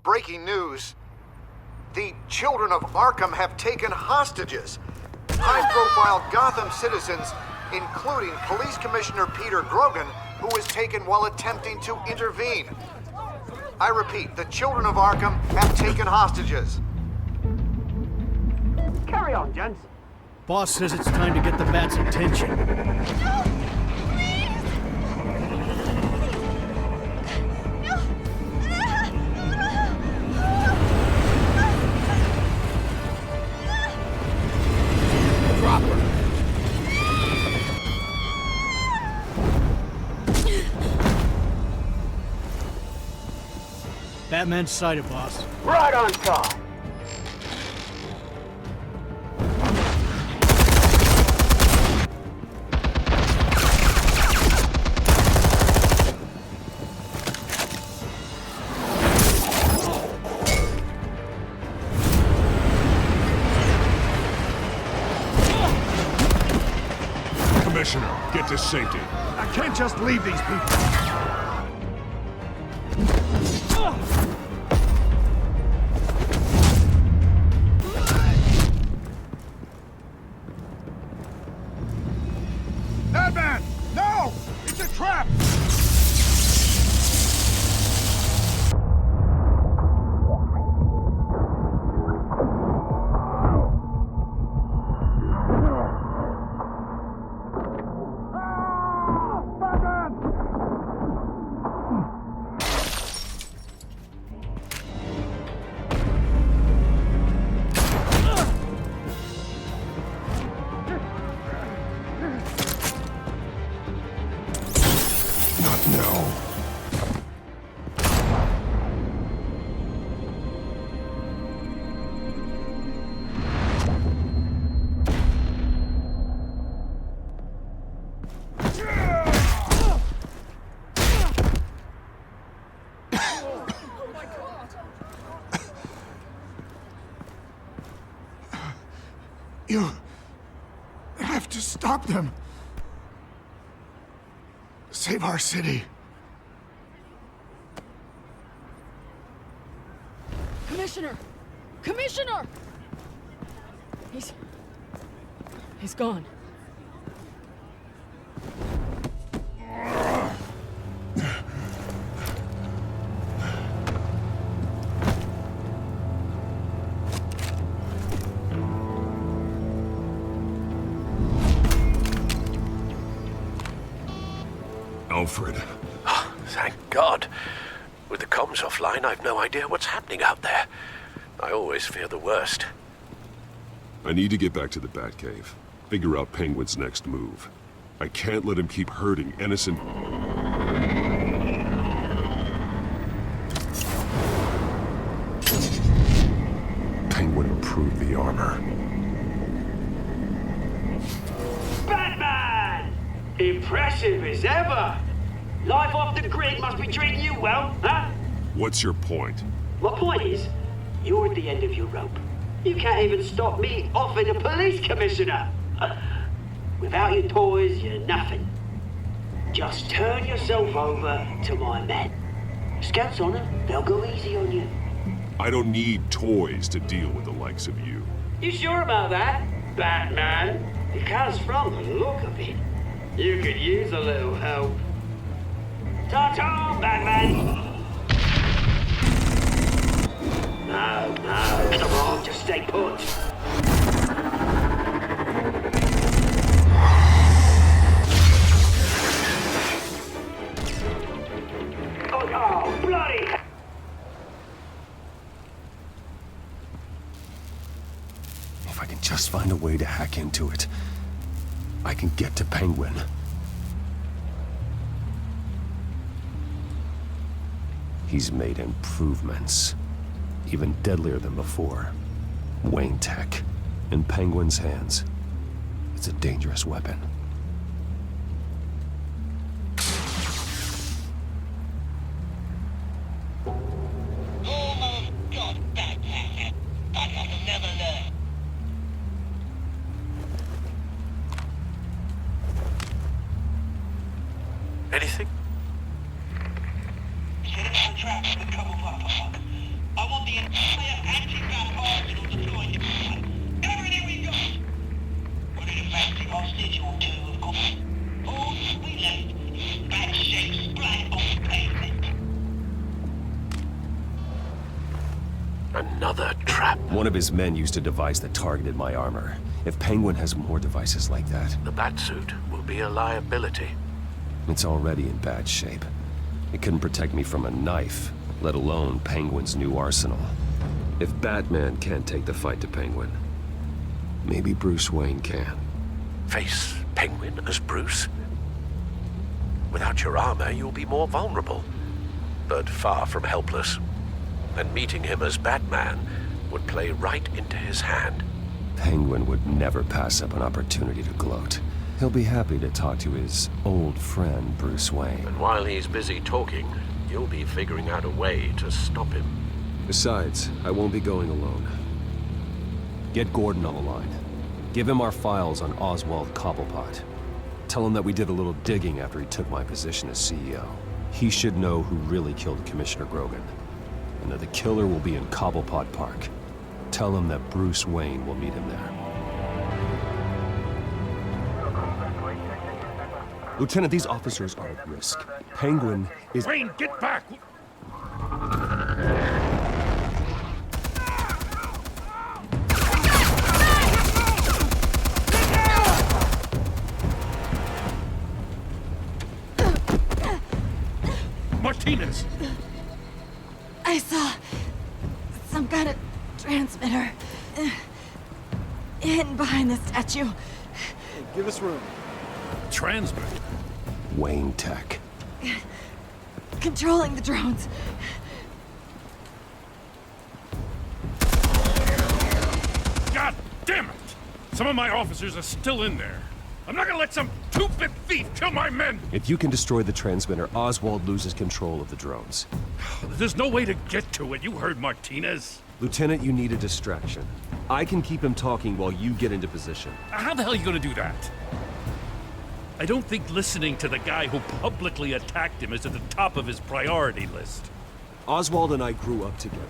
Breaking news. The Children of Arkham have taken hostages. High-profile Gotham citizens, including Police Commissioner Peter Grogan, who was taken while attempting to intervene. I repeat, the Children of Arkham have taken hostages. Carry on, gents. Boss says it's time to get the Bat's attention. No! Please! No! Drop her. Batman's sighted, boss. Right on time. Commissioner, get to safety. I can't just leave these people. Batman! No! It's a trap! Not now. You have to stop them. Save our city. Commissioner! Commissioner! He's gone. Alfred. Thank God. With the comms offline, I've no idea what's happening out there. I always fear the worst. I need to get back to the Batcave. Figure out Penguin's next move. I can't let him keep hurting innocent... Penguin improved the armor. Batman! Impressive as ever. Life off the grid must be treating you well, huh? What's your point? My point is, you're at the end of your rope. You can't even stop me offing a police commissioner. Without your toys, you're nothing. Just turn yourself over to my men. Scouts on it, they'll go easy on you. I don't need toys to deal with the likes of you. You sure about that, Batman? Because from the look of it, you could use a little help. Ta-ta, Batman! No, come on, just stay put. Oh, bloody! If I can just find a way to hack into it, I can get to Penguin. He's made improvements, even deadlier than before. Wayne Tech, in Penguin's hands, it's a dangerous weapon. Almost got Batman. Batman will never learn. Anything? Set up the trap and come over. Another trap. One of his men used a device that targeted my armor. If Penguin has more devices like that, The Batsuit will be a liability. it's already in bad shape. It couldn't protect me from a knife, let alone Penguin's new arsenal. If Batman can't take the fight to Penguin, maybe Bruce Wayne can. Face Penguin as Bruce? Without your armor, you'll be more vulnerable, but far from helpless. And meeting him as Batman would play right into his hand. Penguin would never pass up an opportunity to gloat. He'll be happy to talk to his old friend, Bruce Wayne. And while he's busy talking, you'll be figuring out a way to stop him. Besides, I won't be going alone. Get Gordon on the line. Give him our files on Oswald Cobblepot. Tell him that we did a little digging after he took my position as CEO. He should know who really killed Commissioner Grogan, and that the killer will be in Cobblepot Park. Tell him that Bruce Wayne will meet him there. Lieutenant, these officers are at risk. Penguin is... Wayne, get back! Martinez! I saw some kind of transmitter hidden behind the statue. Give us room. Transmitter? Wayne Tech. Controlling the drones. God damn it! Some of my officers are still in there. I'm not gonna let some two-bit thief kill my men! If you can destroy the transmitter, Oswald loses control of the drones. There's no way to get to it. You heard Martinez. Lieutenant, you need a distraction. I can keep him talking while you get into position. How the hell are you gonna do that? I don't think listening to the guy who publicly attacked him is at the top of his priority list. Oswald and I grew up together.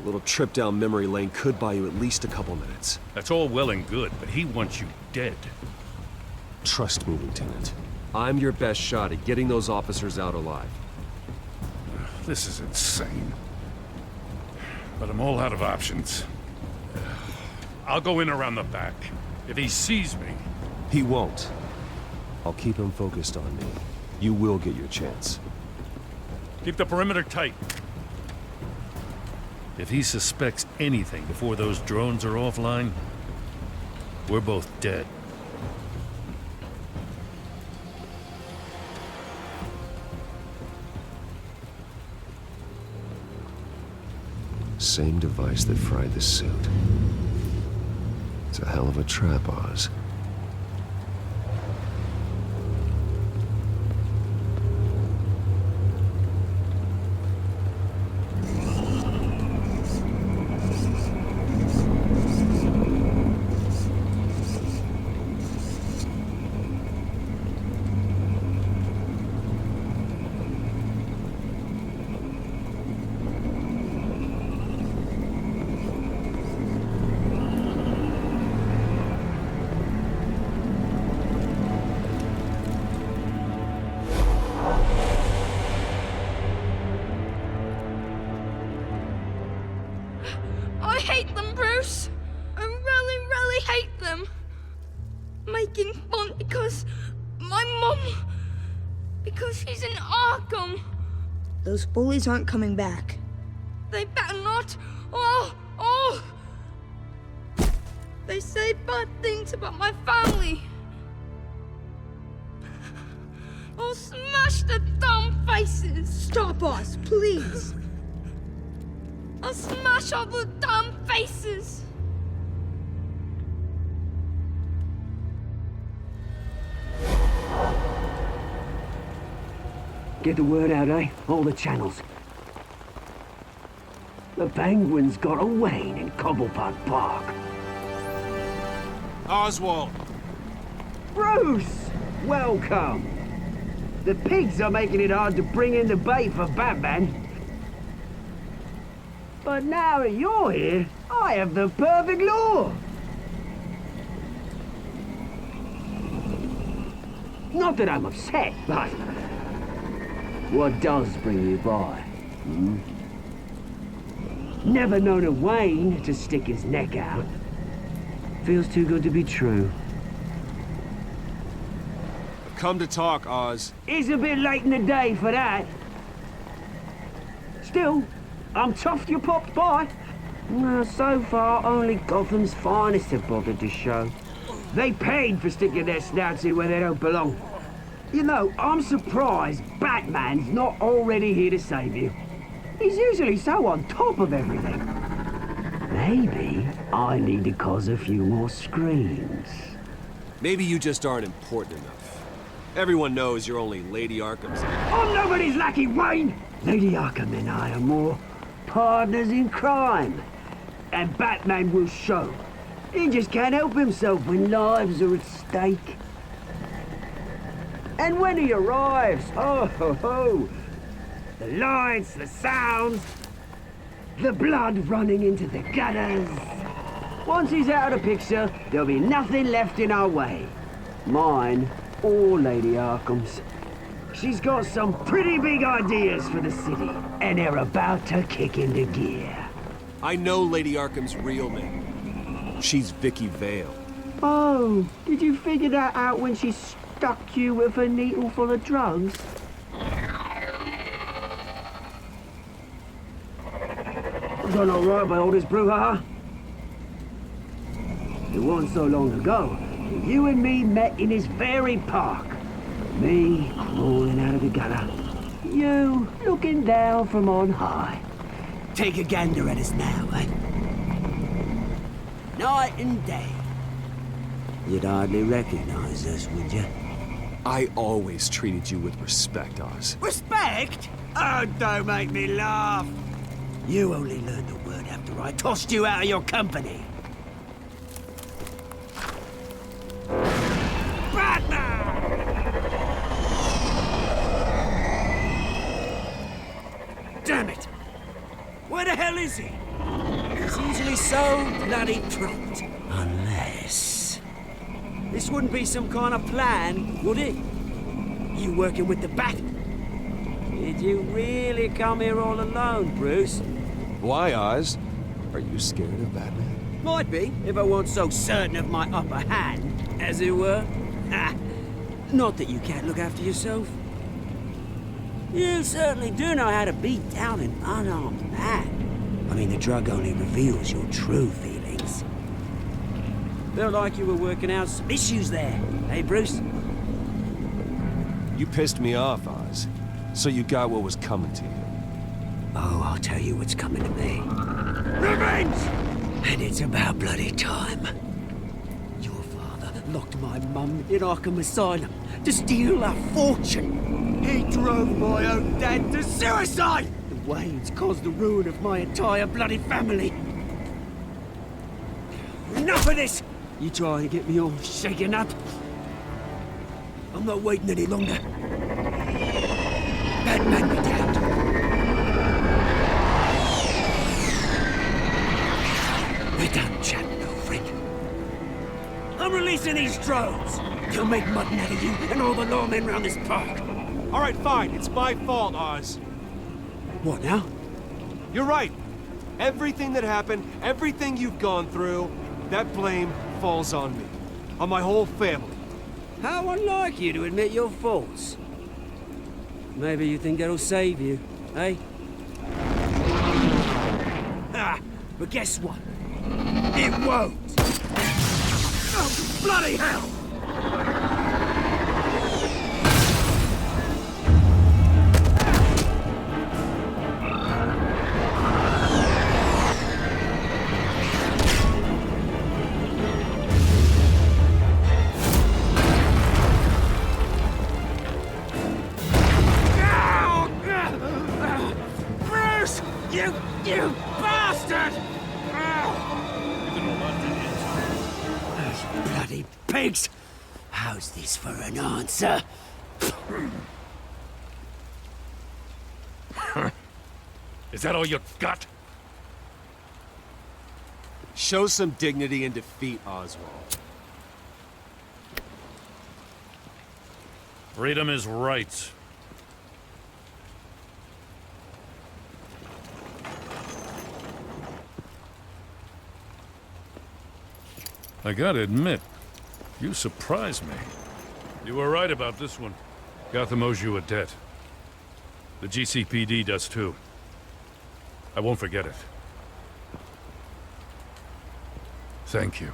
A little trip down memory lane could buy you at least a couple minutes. That's all well and good, but he wants you dead. Trust me, Lieutenant. I'm your best shot at getting those officers out alive. This is insane. But I'm all out of options. I'll go in around the back. If he sees me... He won't. I'll keep him focused on me. You will get your chance. Keep the perimeter tight. If he suspects anything before those drones are offline, we're both dead. Same device that fried the suit. It's a hell of a trap, Oz. I hate them, Bruce. I really, really hate them. Making fun because my mum... because she's in Arkham. Those bullies aren't coming back. They better not. Oh! They say bad things about my family. I'll smash the dumb faces. Stop us, please. I'll smash all the dumb faces. Get the word out, eh? All the channels. The Penguin's got a Wayne in Cobblepot Park. Oswald! Bruce! Welcome! The pigs are making it hard to bring in the bait for Batman. But now that you're here, I have the perfect lure! Not that I'm upset, but... what does bring you by? Never known a Wayne to stick his neck out. Feels too good to be true. Come to talk, Oz. It's a bit late in the day for that. Still, I'm chuffed you popped by. Well, so far, only Gotham's finest have bothered to show. They paid for sticking their snouts in where they don't belong. You know, I'm surprised Batman's not already here to save you. He's usually so on top of everything. Maybe I need to cause a few more screams. Maybe you just aren't important enough. Everyone knows you're only Lady Arkham's. I'm nobody's lackey, Wayne! Lady Arkham and I are more partners in crime. And Batman will show. He just can't help himself when lives are at stake. And when he arrives, oh ho ho! The lights, the sounds, the blood running into the gutters. Once he's out of the picture, there'll be nothing left in our way. Mine or Lady Arkham's. She's got some pretty big ideas for the city, and they're about to kick into gear. I know Lady Arkham's real name. She's Vicky Vale. Oh, did you figure that out when she stuck you with a needle full of drugs? Done all right by all this brouhaha. It wasn't so long ago that you and me met in this very park. Me crawling out of the gutter. You looking down from on high. Take a gander at us now, eh? Night and day. You'd hardly recognize us, would you? I always treated you with respect, Oz. Respect? Oh, don't make me laugh. You only learned the word after I tossed you out of your company. Damn it! Where the hell is he? He's usually so bloody prompt. Unless... This wouldn't be some kind of plan, would it? You working with the Bat? Did you really come here all alone, Bruce? Why, Oz? Are you scared of Batman? Might be, if I weren't so certain of my upper hand, as it were. Ah, not that you can't look after yourself. You certainly do know how to beat down an unarmed man. I mean, the drug only reveals your true feelings. Felt like you were working out some issues there, hey, Bruce? You pissed me off, Oz. So you got what was coming to you. Oh, I'll tell you what's coming to me. Revenge! And it's about bloody time. Your father locked my mum in Arkham Asylum to steal a fortune. He drove my own dad to suicide! The Waynes caused the ruin of my entire bloody family. Enough of this! You try to get me all shaken up. I'm not waiting any longer. Batman be damned. We're done chatting, old friend. I'm releasing these drones. You'll make mutton out of you and all the lawmen around this park. All right, fine. It's my fault, Oz. What now? You're right. Everything that happened, everything you've gone through, that blame falls on me. On my whole family. How unlike you to admit your faults. Maybe you think that'll save you, eh? Ah, but guess what? It won't! Oh, bloody hell! You bastard! Those bloody pigs! How's this for an answer? Is that all you got? Show some dignity in defeat, Oswald. Freedom is right. I gotta admit, you surprised me. You were right about this one. Gotham owes you a debt. The GCPD does too. I won't forget it. Thank you.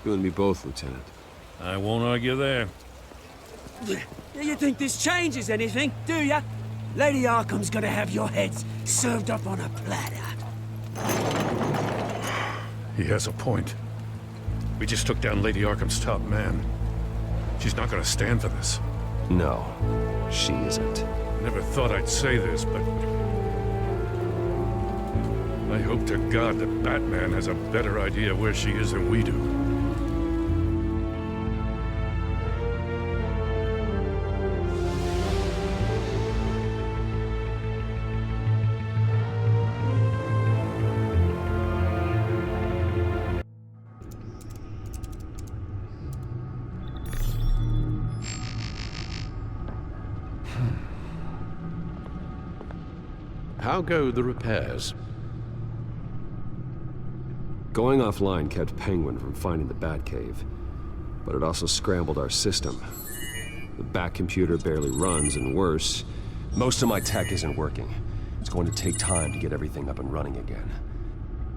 You and me both, Lieutenant. I won't argue there. You think this changes anything, do ya? Lady Arkham's gonna have your heads served up on a platter. He has a point. We just took down Lady Arkham's top man. She's not gonna stand for this. No, she isn't. Never thought I'd say this, but... I hope to God that Batman has a better idea where she is than we do. How go the repairs? Going offline kept Penguin from finding the Batcave, but it also scrambled our system. The Bat computer barely runs, and worse, most of my tech isn't working. It's going to take time to get everything up and running again.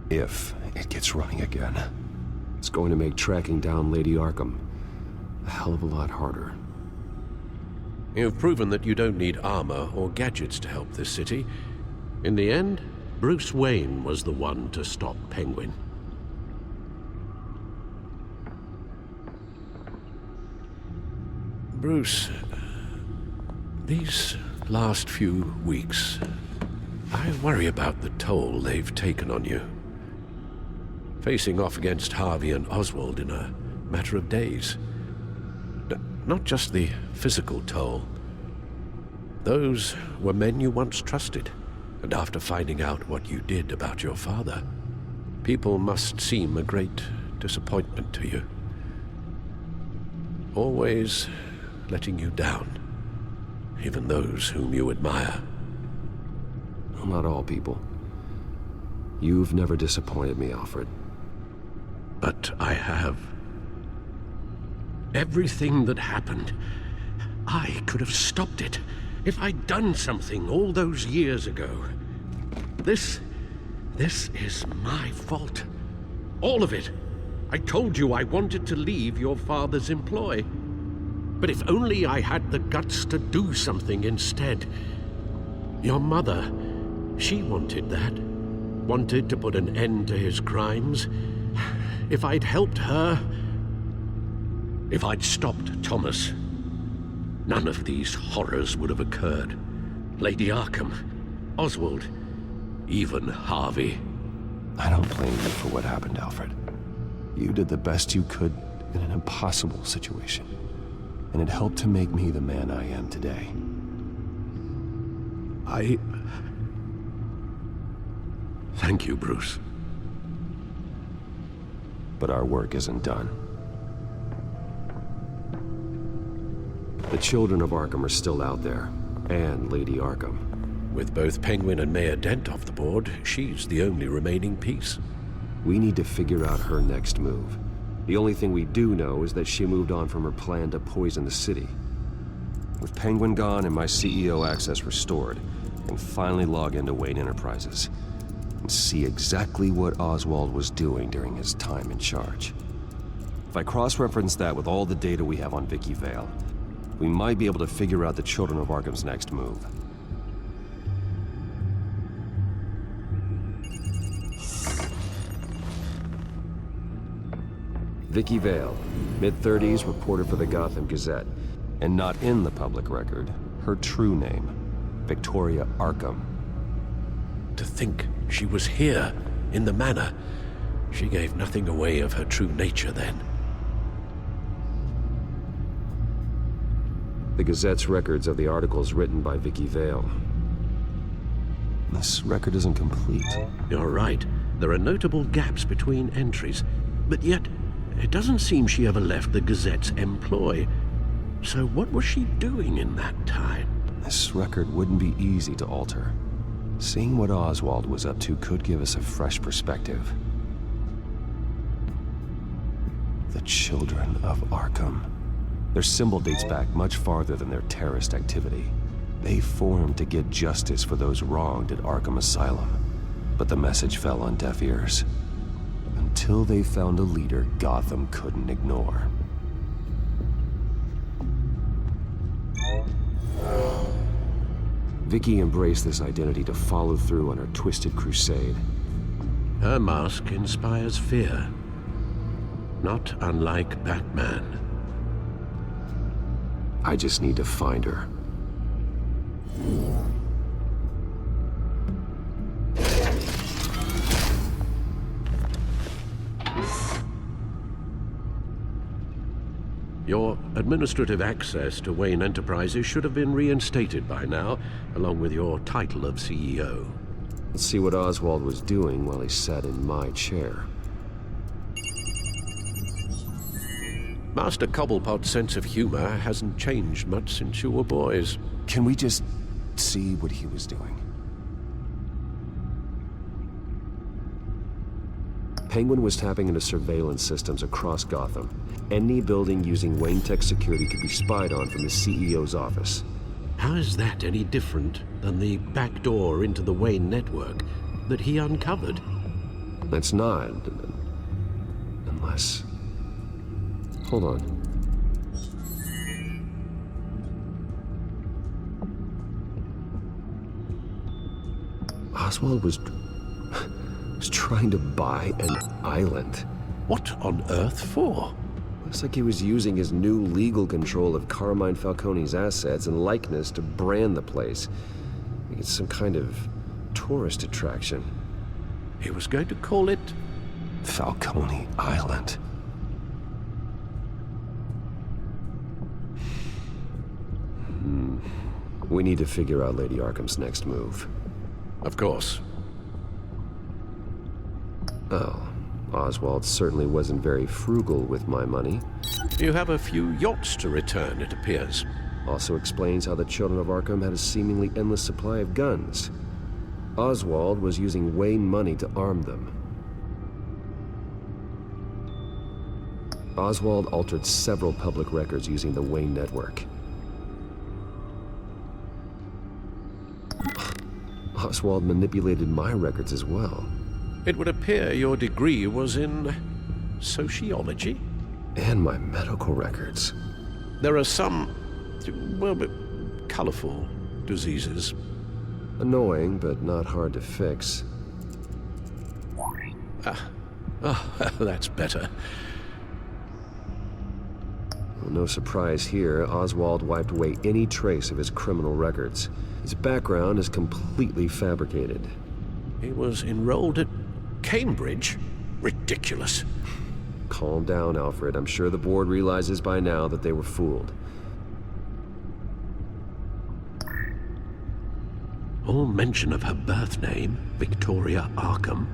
If it gets running again. It's going to make tracking down Lady Arkham a hell of a lot harder. You've proven that you don't need armor or gadgets to help this city. In the end, Bruce Wayne was the one to stop Penguin. Bruce, these last few weeks, I worry about the toll they've taken on you. Facing off against Harvey and Oswald in a matter of days. Not just the physical toll. Those were men you once trusted, and after finding out what you did about your father, people must seem a great disappointment to you. Always letting you down, even those whom you admire. Well, not all people. You've never disappointed me, Alfred. But I have. Everything that happened, I could have stopped it if I'd done something all those years ago. This is my fault. All of it. I told you I wanted to leave your father's employ. But if only I had the guts to do something instead. Your mother, she wanted that. Wanted to put an end to his crimes. If I'd helped her, if I'd stopped Thomas, none of these horrors would have occurred. Lady Arkham, Oswald, even Harvey. I don't blame you for what happened, Alfred. You did the best you could in an impossible situation. And it helped to make me the man I am today. Thank you, Bruce. But our work isn't done. The Children of Arkham are still out there, and Lady Arkham. With both Penguin and Mayor Dent off the board, she's the only remaining piece. We need to figure out her next move. The only thing we do know is that she moved on from her plan to poison the city. With Penguin gone and my CEO access restored, I can finally log into Wayne Enterprises and see exactly what Oswald was doing during his time in charge. If I cross-reference that with all the data we have on Vicky Vale, we might be able to figure out the Children of Arkham's next move. Vicky Vale, mid-30s, reporter for the Gotham Gazette, and not in the public record, her true name, Victoria Arkham. To think she was here, in the manor. She gave nothing away of her true nature then. The Gazette's records of the articles written by Vicky Vale. This record isn't complete. You're right. There are notable gaps between entries, but yet it doesn't seem she ever left the Gazette's employ. So what was she doing in that time? This record wouldn't be easy to alter. Seeing what Oswald was up to could give us a fresh perspective. The Children of Arkham. Their symbol dates back much farther than their terrorist activity. They formed to get justice for those wronged at Arkham Asylum. But the message fell on deaf ears. Until they found a leader Gotham couldn't ignore. Vicky embraced this identity to follow through on her twisted crusade. Her mask inspires fear. Not unlike Batman. I just need to find her. Your administrative access to Wayne Enterprises should have been reinstated by now, along with your title of CEO. Let's see what Oswald was doing while he sat in my chair. Master Cobblepot's sense of humor hasn't changed much since you were boys. Can we just see what he was doing? Penguin was tapping into surveillance systems across Gotham. Any building using Wayne Tech security could be spied on from the CEO's office. How is that any different than the back door into the Wayne network that he uncovered? That's not. Unless... Hold on. Oswald was trying to buy an island. What on earth for? Looks like he was using his new legal control of Carmine Falcone's assets and likeness to brand the place. Like it's some kind of tourist attraction. He was going to call it... Falcone Island. We need to figure out Lady Arkham's next move. Of course. Oh, Oswald certainly wasn't very frugal with my money. You have a few yachts to return, it appears. Also explains how the Children of Arkham had a seemingly endless supply of guns. Oswald was using Wayne money to arm them. Oswald altered several public records using the Wayne network. Oswald manipulated my records as well. It would appear your degree was in... sociology? And my medical records. There are some... well, colorful diseases. Annoying, but not hard to fix. That's better. Well, no surprise here, Oswald wiped away any trace of his criminal records. His background is completely fabricated. He was enrolled at Cambridge? Ridiculous. Calm down, Alfred. I'm sure the board realizes by now that they were fooled. All mention of her birth name, Victoria Arkham,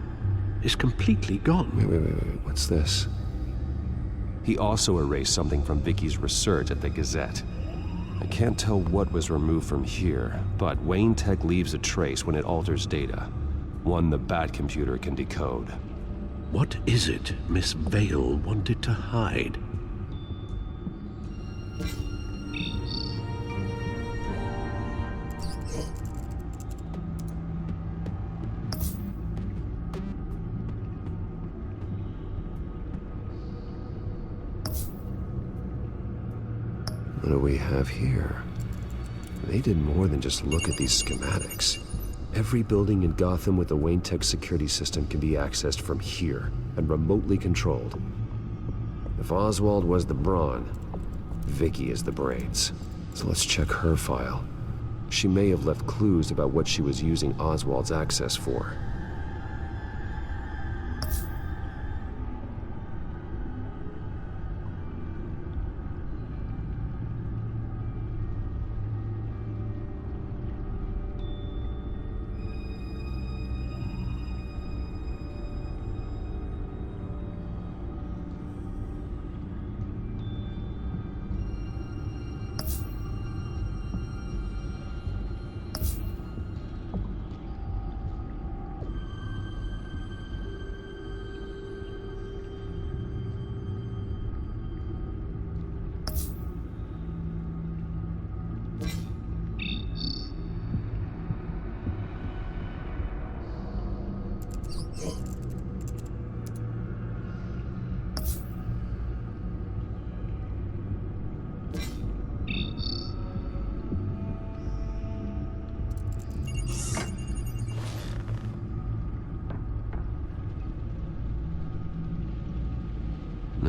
is completely gone. Wait. What's this? He also erased something from Vicky's research at the Gazette. I can't tell what was removed from here, but Wayne Tech leaves a trace when it alters data. One the Bat computer can decode. What is it Miss Vale wanted to hide? What do we have here? They did more than just look at these schematics. Every building in Gotham with the Wayne Tech security system can be accessed from here and remotely controlled. If Oswald was the brawn, Vicky is the brains. So let's check her file. She may have left clues about what she was using Oswald's access for.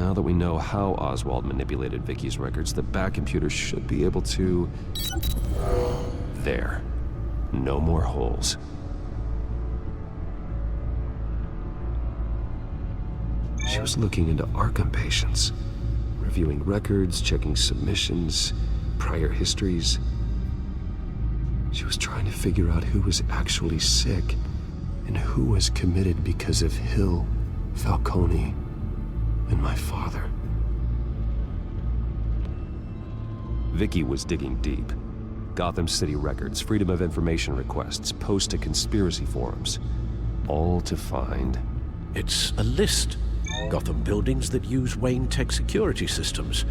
Now that we know how Oswald manipulated Vicky's records, the back computer should be able to... There. No more holes. She was looking into Arkham patients, reviewing records, checking submissions, prior histories. She was trying to figure out who was actually sick and who was committed because of Hill, Falcone, and my father. Vicky was digging deep. Gotham City records, Freedom of Information requests, posts to conspiracy forums. All to find... It's a list. Gotham buildings that use Wayne Tech security systems.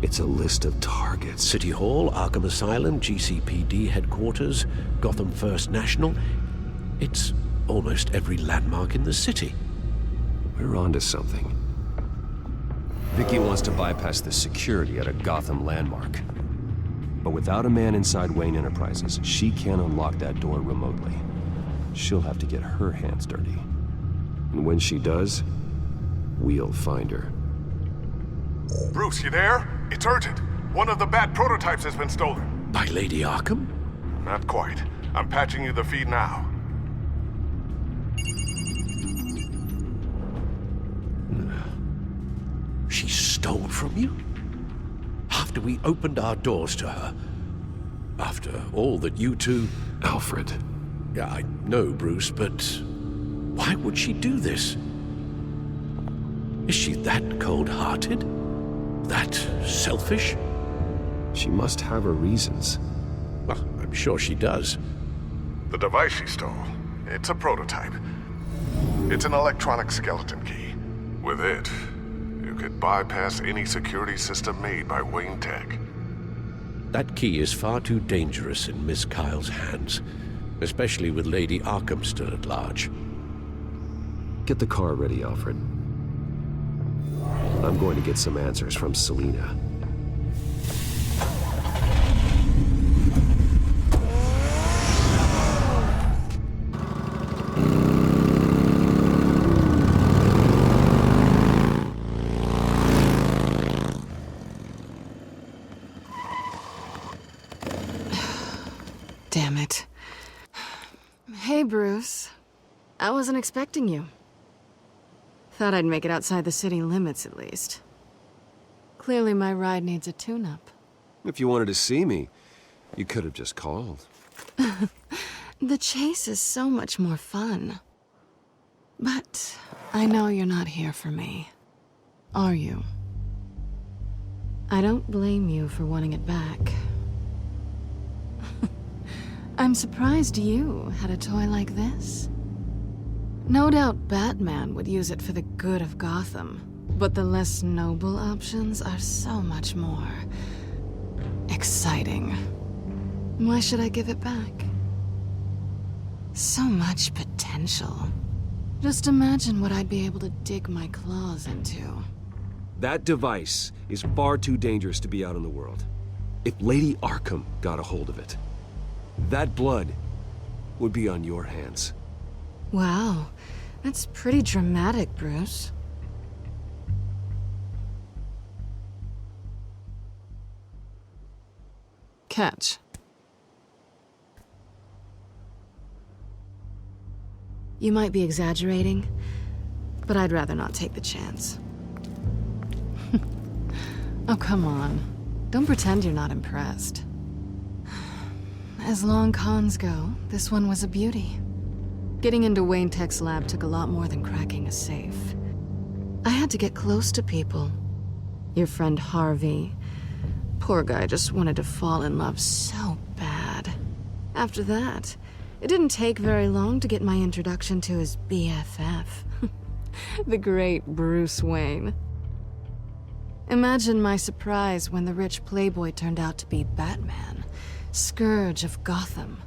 It's a list of targets. City Hall, Arkham Asylum, GCPD headquarters, Gotham First National. It's almost every landmark in the city. We're onto something. Vicky wants to bypass the security at a Gotham landmark. But without a man inside Wayne Enterprises, she can't unlock that door remotely. She'll have to get her hands dirty. And when she does, we'll find her. Bruce, you there? It's urgent. One of the Bat prototypes has been stolen. By Lady Arkham? Not quite. I'm patching you the feed now. She stole from you? After we opened our doors to her? After all that you two... Alfred. Yeah, I know, Bruce, but... why would she do this? Is she that cold-hearted? That selfish? She must have her reasons. Well, I'm sure she does. The device she stole, it's a prototype. It's an electronic skeleton key. With it, you could bypass any security system made by Wayne Tech. That key is far too dangerous in Miss Kyle's hands, especially with Lady Arkham still at large. Get the car ready, Alfred. I'm going to get some answers from Selina. Damn it. Hey, Bruce. I wasn't expecting you. Thought I'd make it outside the city limits, at least. Clearly my ride needs a tune-up. If you wanted to see me, you could have just called. The chase is so much more fun. But I know you're not here for me. Are you? I don't blame you for wanting it back. I'm surprised you had a toy like this. No doubt Batman would use it for the good of Gotham, but the less noble options are so much more exciting. Why should I give it back? So much potential. Just imagine what I'd be able to dig my claws into. That device is far too dangerous to be out in the world. If Lady Arkham got a hold of it, that blood would be on your hands. Wow, that's pretty dramatic, Bruce. Catch. You might be exaggerating, but I'd rather not take the chance. Oh, come on. Don't pretend you're not impressed. As long cons go, this one was a beauty. Getting into Wayne Tech's lab took a lot more than cracking a safe. I had to get close to people. Your friend Harvey. Poor guy just wanted to fall in love so bad. After that, it didn't take very long to get my introduction to his BFF. The great Bruce Wayne. Imagine my surprise when the rich playboy turned out to be Batman, Scourge of Gotham.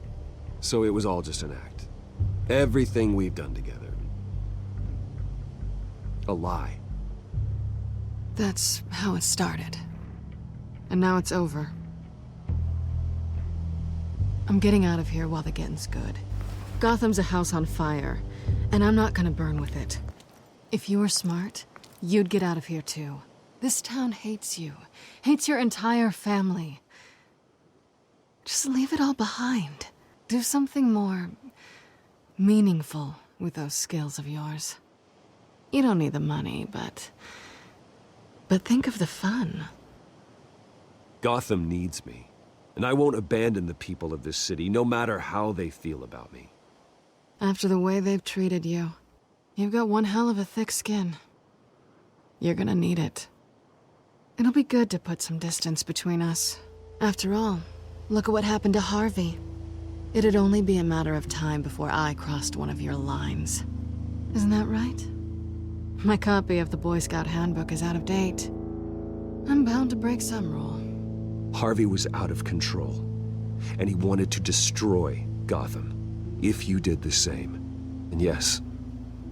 So it was all just an act. Everything we've done together. A lie. That's how it started. And now it's over. I'm getting out of here while the getting's good. Gotham's a house on fire, and I'm not gonna burn with it. If you were smart, you'd get out of here too. This town hates you. Hates your entire family. Just leave it all behind. Do something more meaningful with those skills of yours. You don't need the money, but think of the fun. Gotham needs me, and I won't abandon the people of this city, no matter how they feel about me. After the way they've treated you, you've got one hell of a thick skin. You're gonna need it. It'll be good to put some distance between us. After all, look at what happened to Harvey. It'd only be a matter of time before I crossed one of your lines. Isn't that right? My copy of the Boy Scout Handbook is out of date. I'm bound to break some rule. Harvey was out of control, and he wanted to destroy Gotham. If you did the same, and yes,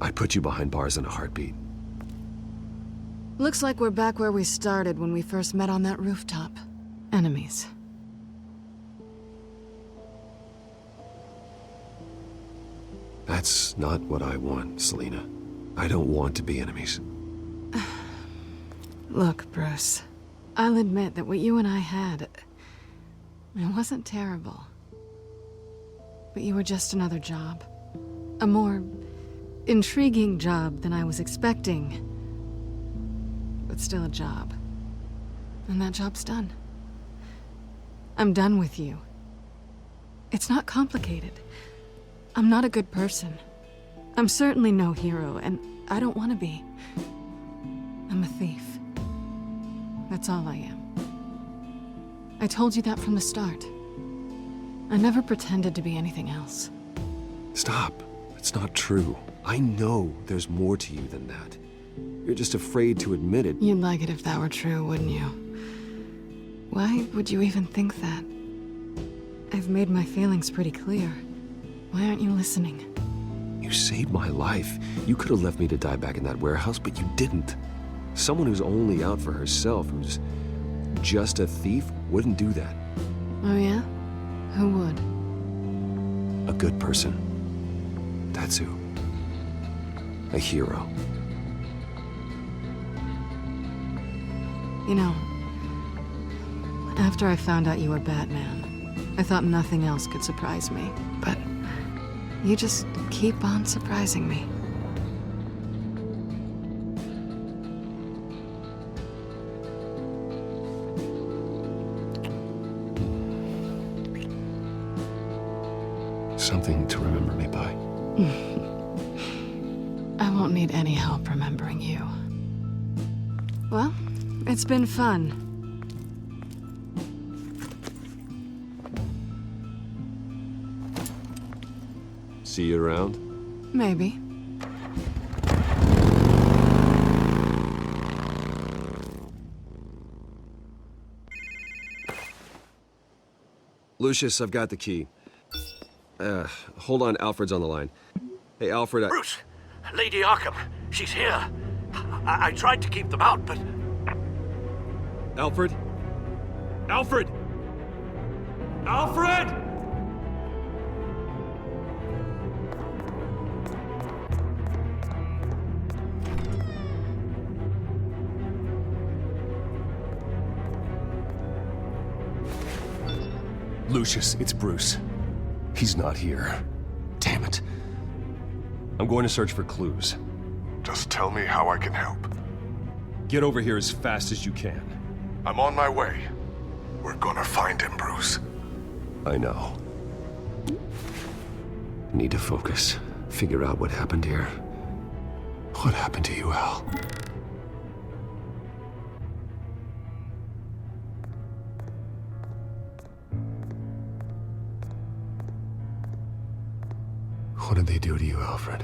I'd put you behind bars in a heartbeat. Looks like we're back where we started when we first met on that rooftop. Enemies. That's not what I want, Selina. I don't want to be enemies. Look, Bruce. I'll admit that what you and I had, it wasn't terrible. But you were just another job. A more intriguing job than I was expecting. But still a job. And that job's done. I'm done with you. It's not complicated. I'm not a good person. I'm certainly no hero, and I don't want to be. I'm a thief. That's all I am. I told you that from the start. I never pretended to be anything else. Stop. It's not true. I know there's more to you than that. You're just afraid to admit it. You'd like it if that were true, wouldn't you? Why would you even think that? I've made my feelings pretty clear. Why aren't you listening? You saved my life. You could have left me to die back in that warehouse, but you didn't. Someone who's only out for herself, who's just a thief, wouldn't do that. Oh yeah? Who would? A good person. That's who. A hero. You know, after I found out you were Batman, I thought nothing else could surprise me. But you just keep on surprising me. Something to remember me by. I won't need any help remembering you. Well, it's been fun. See you around? Maybe. Lucius, I've got the key. Hold on, Alfred's on the line. Hey, Alfred, Bruce, Lady Arkham, she's here. I tried to keep them out, but... Alfred? Alfred! Alfred! Lucius, it's Bruce. He's not here. Damn it. I'm going to search for clues. Just tell me how I can help. Get over here as fast as you can. I'm on my way. We're gonna find him, Bruce. I know. Need to focus. Figure out what happened here. What happened to you, Al? What did they do to you, Alfred?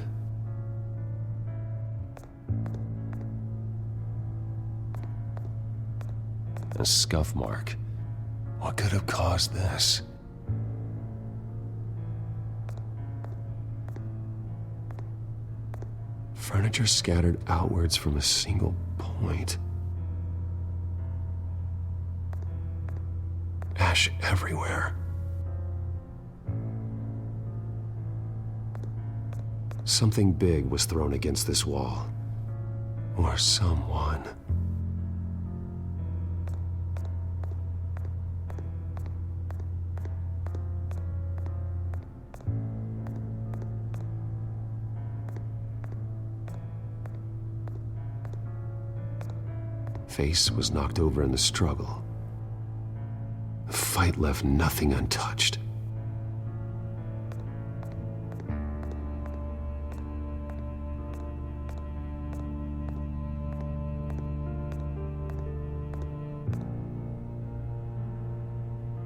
A scuff mark. What could have caused this? Furniture scattered outwards from a single point. Ash everywhere. Something big was thrown against this wall. or someone. Face was knocked over in the struggle. The fight left nothing untouched.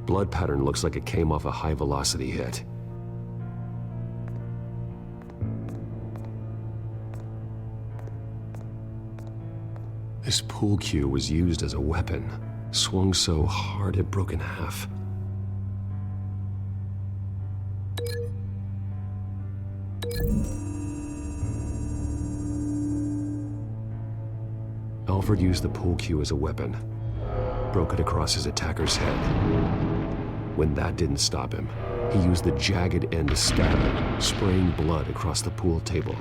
Blood pattern looks like it came off a high-velocity hit. This pool cue was used as a weapon, swung so hard it broke in half. Alfred used the pool cue as a weapon, broke it across his attacker's head. When that didn't stop him, he used the jagged end to stab him, spraying blood across the pool table.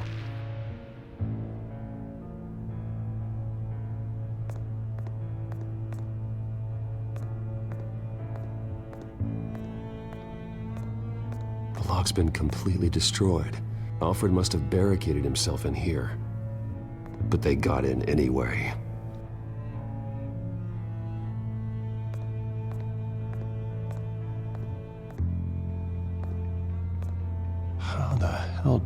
The lock's been completely destroyed. Alfred must have barricaded himself in here. But they got in anyway. How the hell...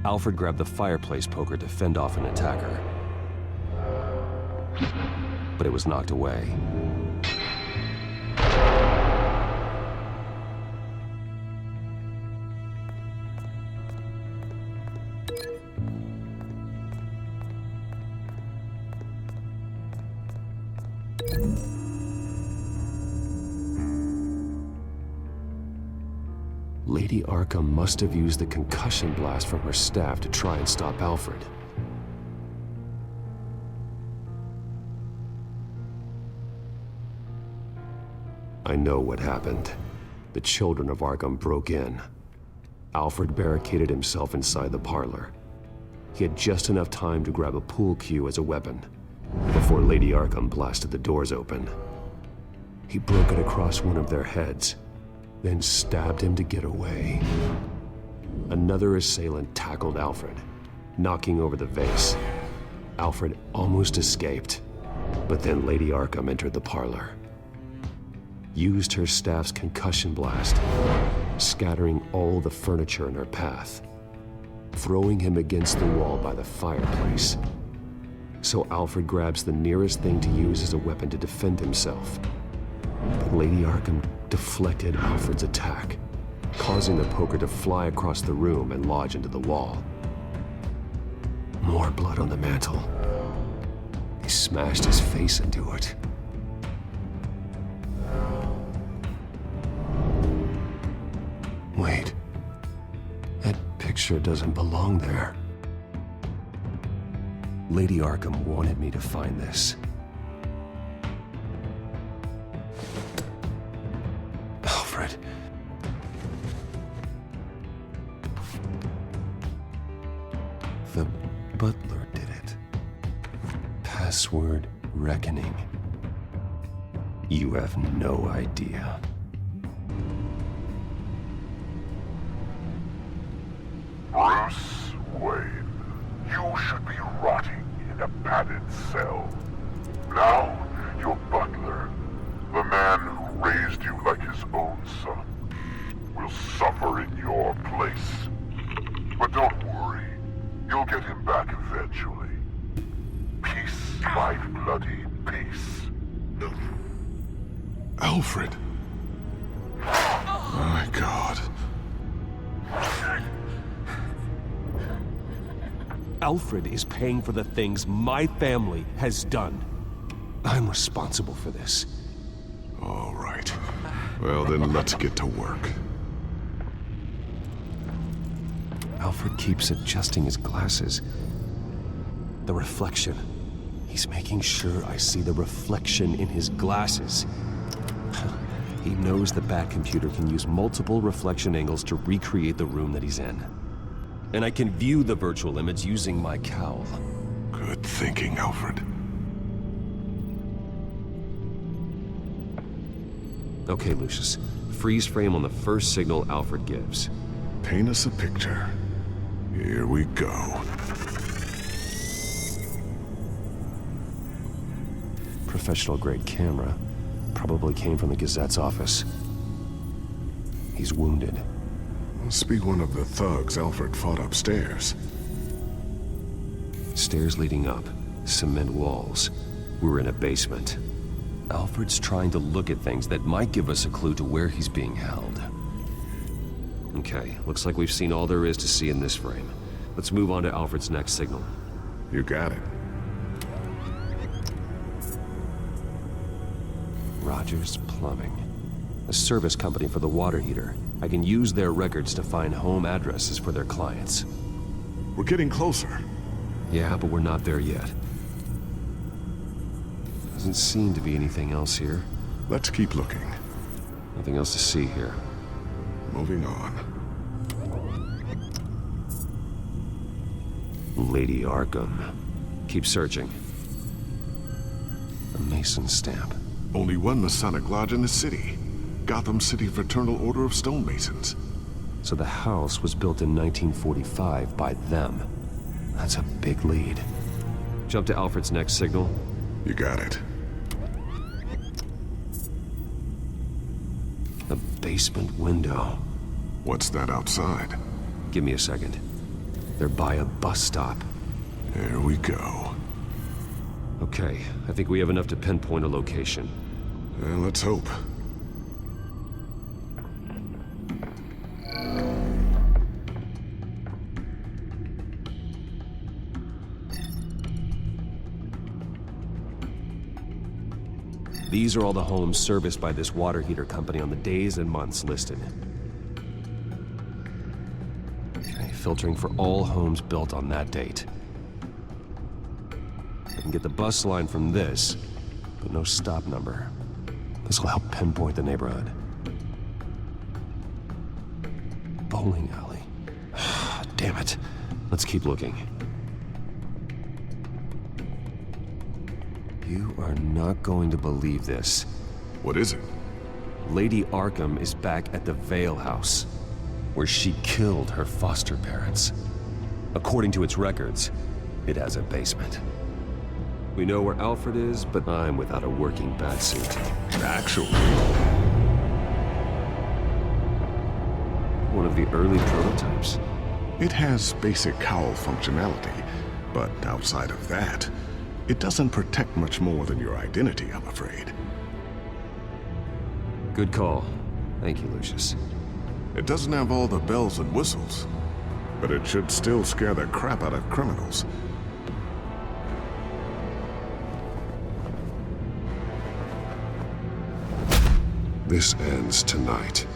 Alfred grabbed the fireplace poker to fend off an attacker. But it was knocked away. Lady Arkham must have used the concussion blast from her staff to try and stop Alfred. I know what happened. The Children of Arkham broke in. Alfred barricaded himself inside the parlor. He had just enough time to grab a pool cue as a weapon before Lady Arkham blasted the doors open. He broke it across one of their heads, then stabbed him to get away. Another assailant tackled Alfred, knocking over the vase. Alfred almost escaped, but then Lady Arkham entered the parlor. Used her staff's concussion blast, scattering all the furniture in her path, throwing him against the wall by the fireplace. So Alfred grabs the nearest thing to use as a weapon to defend himself. But Lady Arkham deflected Alfred's attack, causing the poker to fly across the room and lodge into the wall. More blood on the mantel. He smashed his face into it. Wait, that picture doesn't belong there. Lady Arkham wanted me to find this. Alfred. The butler did it. Password reckoning. You have no idea. Bruce Wayne, you should be rotting in a padded cell. Now, your butler, the man who raised you like his own son, will suffer in your place. But don't worry, you'll get him back eventually. Peace, my bloody peace. Alfred. My God. Alfred is paying for the things my family has done. I'm responsible for this. All right. Well, then let's get to work. Alfred keeps adjusting his glasses. The reflection. He's making sure I see the reflection in his glasses. He knows the Bat computer can use multiple reflection angles to recreate the room that he's in. And I can view the virtual image using my cowl. Good thinking, Alfred. Okay, Lucius. Freeze frame on the first signal Alfred gives. Paint us a picture. Here we go. Professional-grade camera. Probably came from the Gazette's office. He's wounded. Must be one of the thugs Alfred fought upstairs. Stairs leading up. Cement walls. We're in a basement. Alfred's trying to look at things that might give us a clue to where he's being held. Okay, looks like we've seen all there is to see in this frame. Let's move on to Alfred's next signal. You got it. Rogers Plumbing. A service company for the water heater. I can use their records to find home addresses for their clients. We're getting closer. Yeah, but we're not there yet. Doesn't seem to be anything else here. Let's keep looking. Nothing else to see here. Moving on. Lady Arkham. Keep searching. A Mason stamp. Only one Masonic lodge in the city. Gotham City Fraternal Order of Stonemasons. So the house was built in 1945 by them. That's a big lead. Jump to Alfred's next signal. You got it. A basement window. What's that outside? Give me a second. They're by a bus stop. There we go. Okay, I think we have enough to pinpoint a location. Let's hope. These are all the homes serviced by this water heater company on the days and months listed. Okay, filtering for all homes built on that date. I can get the bus line from this, but no stop number. This will help pinpoint the neighborhood. Bowling alley. Damn it. Let's keep looking. You are not going to believe this. What is it? Lady Arkham is back at the Vale House, where she killed her foster parents. According to its records, it has a basement. We know where Alfred is, but I'm without a working batsuit. Actually. One of the early prototypes. It has basic cowl functionality, but outside of that, it doesn't protect much more than your identity, I'm afraid. Good call. Thank you, Lucius. It doesn't have all the bells and whistles, but it should still scare the crap out of criminals. This ends tonight.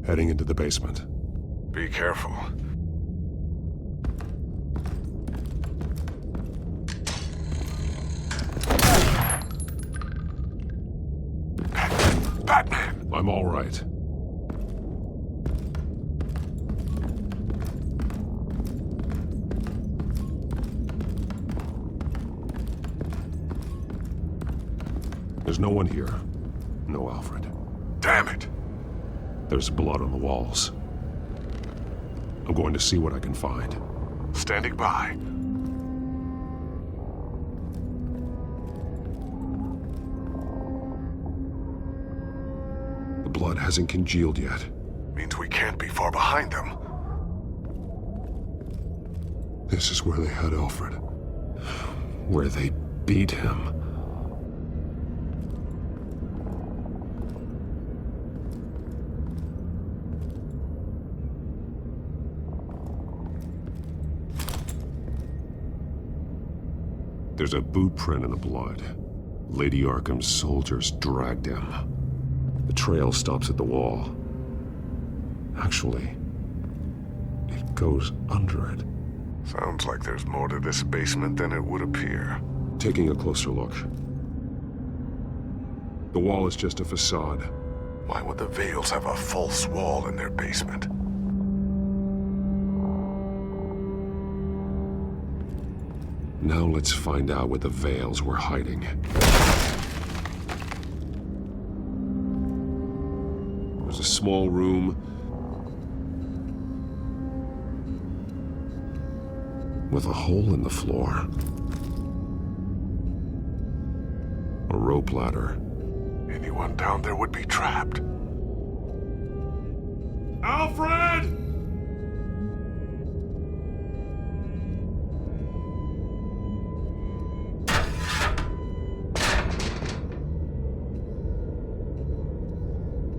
Heading into the basement. Be careful. Batman! I'm all right. There's no one here. No Alfred. Damn it! There's blood on the walls. I'm going to see what I can find. Standing by. The blood hasn't congealed yet. Means we can't be far behind them. This is where they had Alfred. Where they beat him. There's a boot print in the blood. Lady Arkham's soldiers dragged him. The trail stops at the wall. Actually, it goes under it. Sounds like there's more to this basement than it would appear. Taking a closer look. The wall is just a facade. Why would the Vales have a false wall in their basement? Now let's find out where the Vales were hiding. It was a small room with a hole in the floor. A rope ladder. Anyone down there would be trapped. Alfred!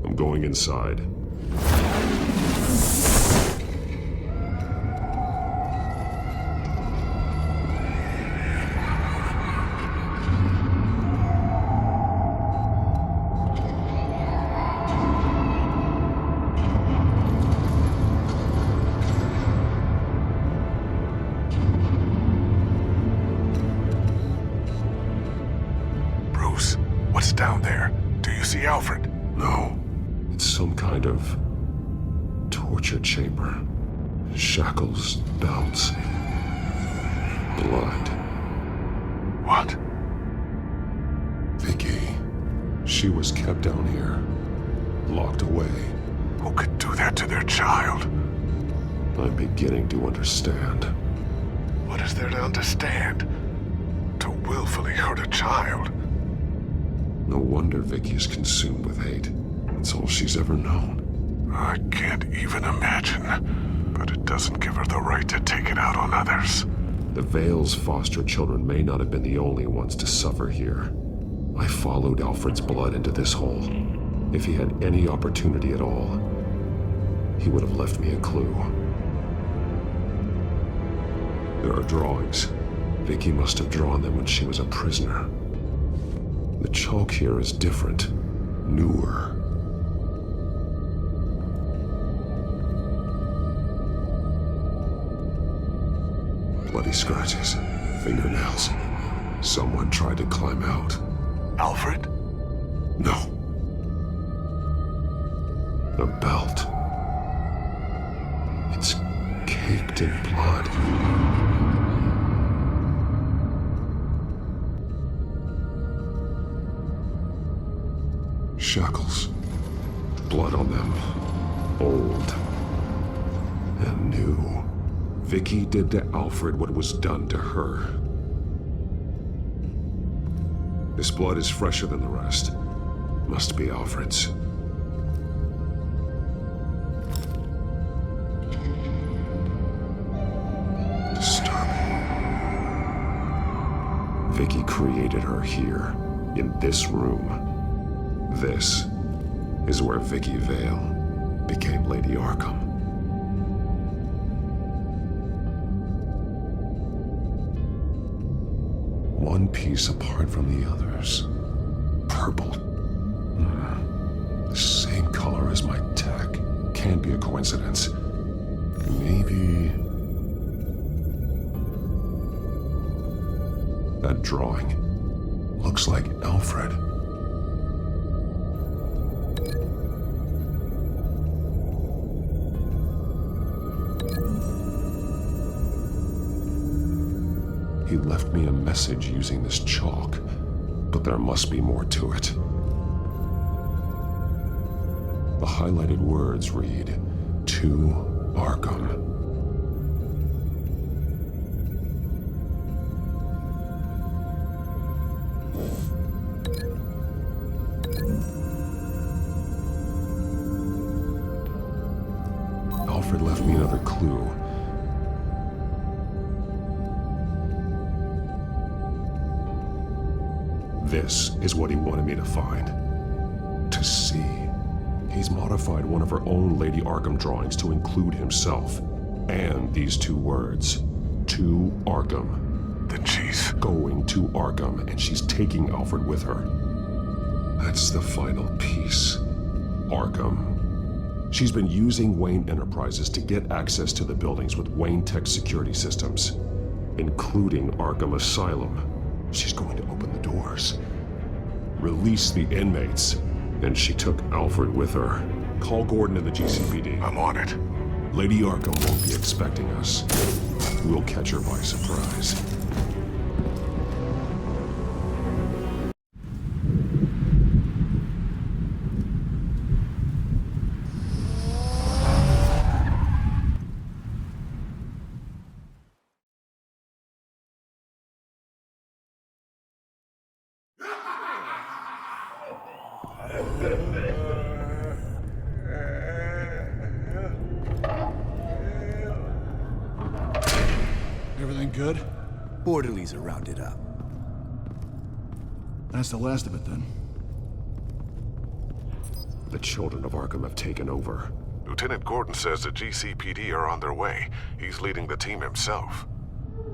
I'm going inside. Bruce, what's down there? Do you see Alfred? No. It's some kind of torture chamber. Shackles, belts, blood. What? Vicky. She was kept down here, locked away. Who could do that to their child? I'm beginning to understand. What is there to understand? To willfully hurt a child? No wonder Vicky is consumed with hate. It's all she's ever known. I can't even imagine, but it doesn't give her the right to take it out on others. The Vale's foster children may not have been the only ones to suffer here. I followed Alfred's blood into this hole. If he had any opportunity at all, he would have left me a clue. There are drawings. Vicky must have drawn them when she was a prisoner. The chalk here is different, newer. Bloody scratches, fingernails. Someone tried to climb out. Alfred? No. A belt. It's caked in blood. Shackles. Blood on them. Old. And new. Vicky did to Alfred what was done to her. This blood is fresher than the rest. Must be Alfred's. Disturbing. Vicky created her here, in this room. This is where Vicky Vale became Lady Arkham. One piece apart from the others. Purple. The same color as my tech. Can't be a coincidence. Maybe... that drawing looks like Alfred. He left me a message using this chalk, but there must be more to it. The highlighted words read, "To Arkham." Alfred left me another clue. This is what he wanted me to find. To see. He's modified one of her own Lady Arkham drawings to include himself. And these two words. To Arkham. Then she's... going to Arkham, and she's taking Alfred with her. That's the final piece. Arkham. She's been using Wayne Enterprises to get access to the buildings with Wayne Tech security systems, including Arkham Asylum. She's going to open the doors, release the inmates, and she took Alfred with her. Call Gordon and the GCPD. I'm on it. Lady Arkham won't be expecting us. We'll catch her by surprise. Everything good? Orderlies are rounded up. That's the last of it, then. The Children of Arkham have taken over. Lieutenant Gordon says the GCPD are on their way. He's leading the team himself.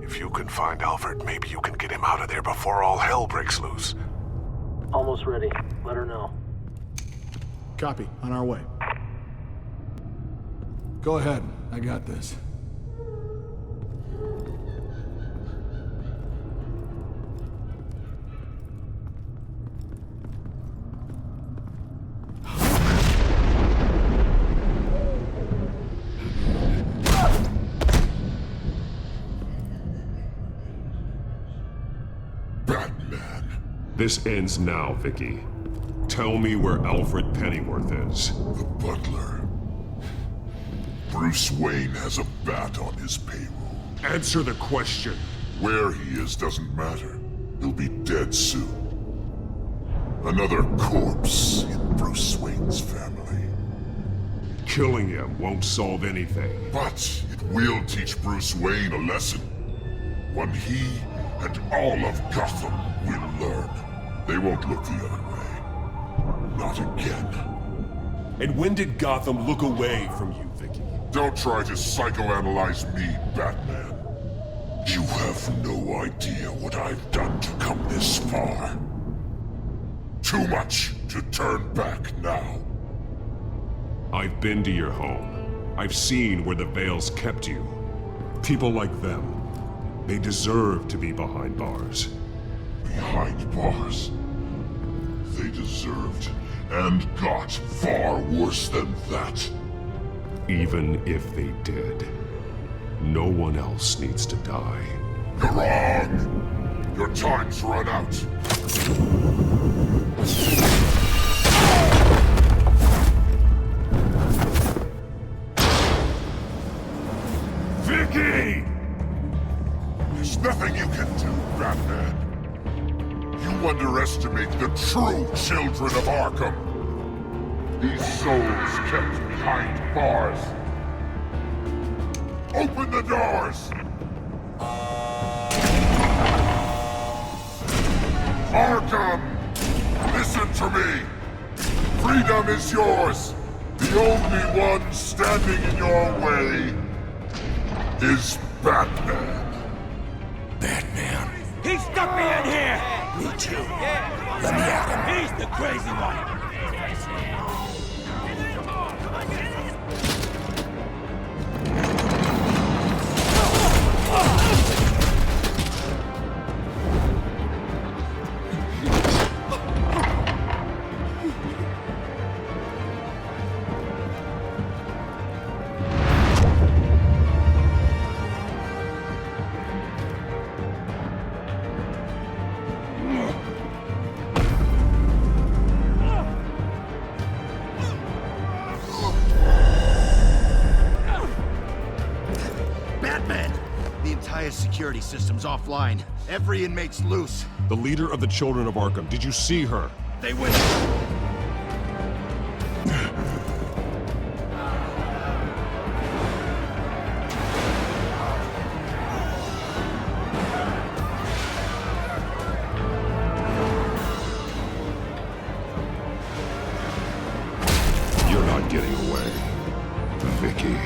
If you can find Alfred, maybe you can get him out of there before all hell breaks loose. Almost ready. Let her know. Copy. On our way. Go ahead. I got this. This ends now, Vicky. Tell me where Alfred Pennyworth is. The butler. Bruce Wayne has a bat on his payroll. Answer the question. Where he is doesn't matter. He'll be dead soon. Another corpse in Bruce Wayne's family. Killing him won't solve anything. But it will teach Bruce Wayne a lesson. One he and all of Gotham will learn. They won't look the other way. Not again. And when did Gotham look away from you, Vicky? Don't try to psychoanalyze me, Batman. You have no idea what I've done to come this far. Too much to turn back now. I've been to your home. I've seen where the Veils kept you. People like them. They deserve to be behind bars. Behind bars? They deserved and got far worse than that. Even if they did, no one else needs to die. You're wrong! Your time's run out. Vicky! There's nothing you can do, Batman. You underestimate the true Children of Arkham. These souls kept behind bars. Open the doors! Arkham! Listen to me! Freedom is yours! The only one standing in your way is Batman. Batman. He stuck me in here! Me too. Let me at him. He's the crazy one. Security system's offline. Every inmate's loose. The leader of the Children of Arkham, did you see her? They went... You're not getting away, Vicky.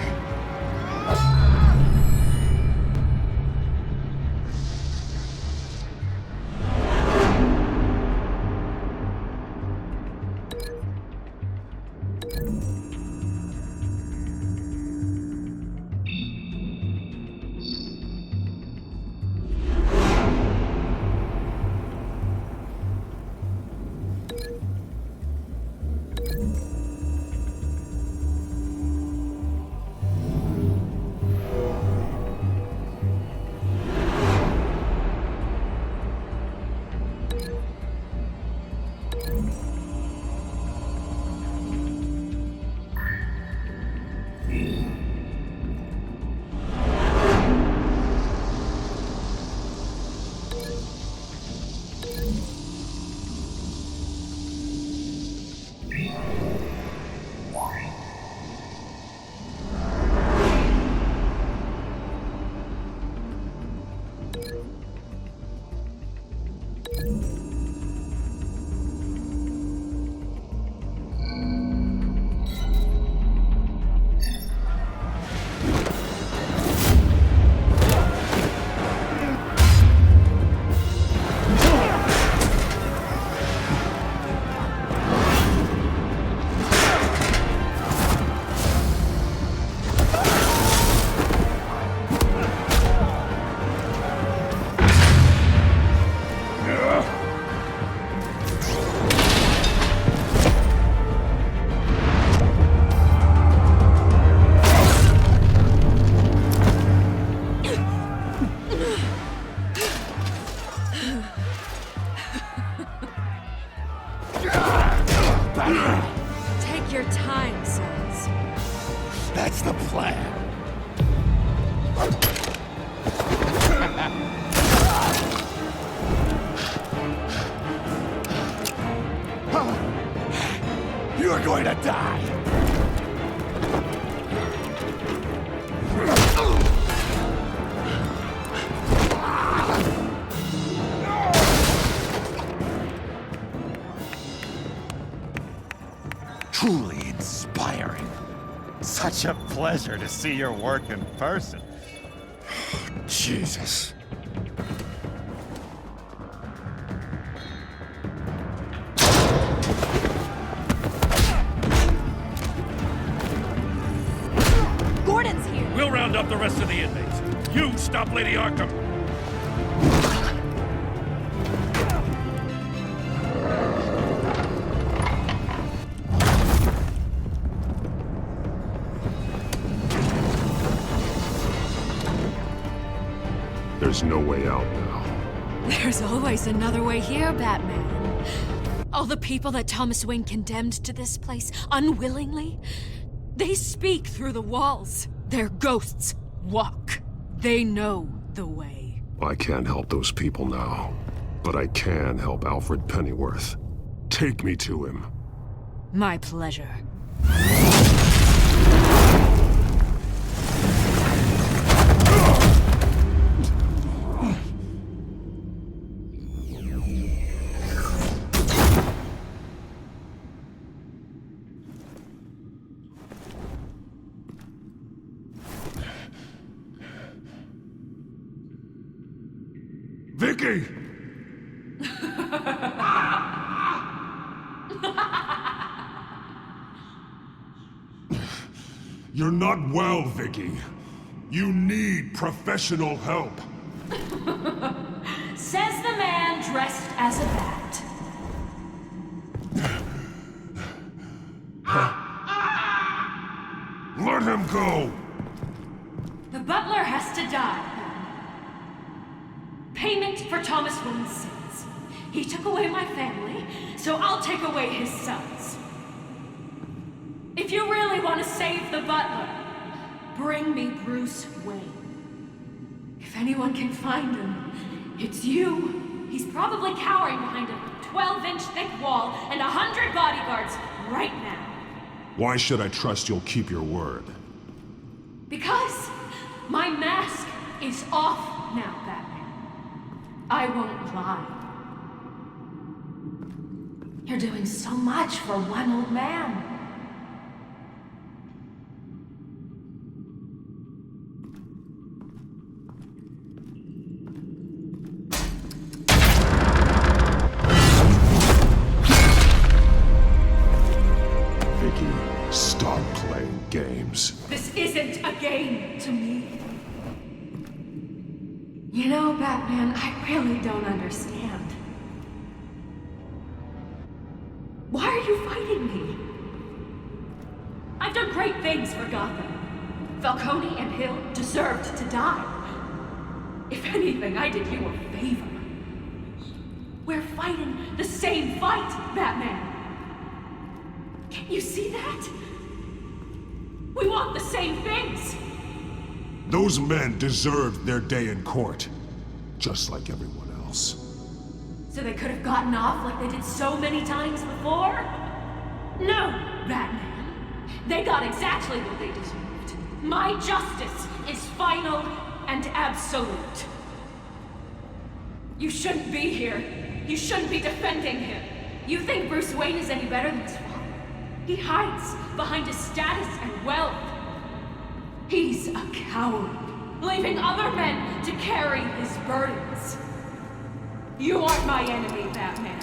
Take your time, sons. That's the plan. You're going to die. Truly inspiring. Such a pleasure to see your work in person. Jesus. Gordon's here. We'll round up the rest of the inmates. You stop Lady Arkham. There's no way out now. There's always another way here, Batman. All the people that Thomas Wayne condemned to this place unwillingly, they speak through the walls. Their ghosts walk. They know the way. I can't help those people now, but I can help Alfred Pennyworth. Take me to him. My pleasure. Vicky! You're not well, Vicky. You need professional help. Says the man dressed as a bat. Let him go! The butler has to die. Payment for Thomas Wayne's sins. He took away my family, so I'll take away his sons. If you really want to save the butler, bring me Bruce Wayne. If anyone can find him, it's you. He's probably cowering behind a 12-inch thick wall and 100 bodyguards right now. Why should I trust you'll keep your word? Because my mask is off now, Batman. I won't lie. You're doing so much for one old man. Vicky, stop playing games. This isn't a game to me. You know, Batman, I really don't understand. Why are you fighting me? I've done great things for Gotham. Falcone and Hill deserved to die. If anything, I did you a favor. We're fighting the same fight, Batman. Can't you see that? We want the same things. Those men deserved their day in court, just like everyone else. So they could have gotten off like they did so many times before? No, Batman. They got exactly what they deserved. My justice is final and absolute. You shouldn't be here. You shouldn't be defending him. You think Bruce Wayne is any better than his father? He hides behind his status and wealth. He's a coward, leaving other men to carry his burdens. You aren't my enemy, Batman.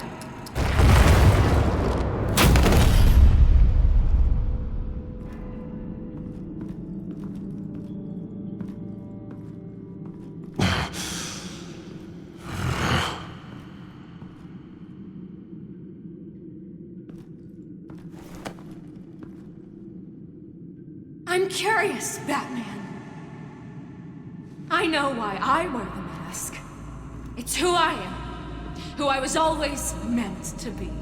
I'm curious, Batman. I know why I wear the mask. It's who I am. Who I was always meant to be.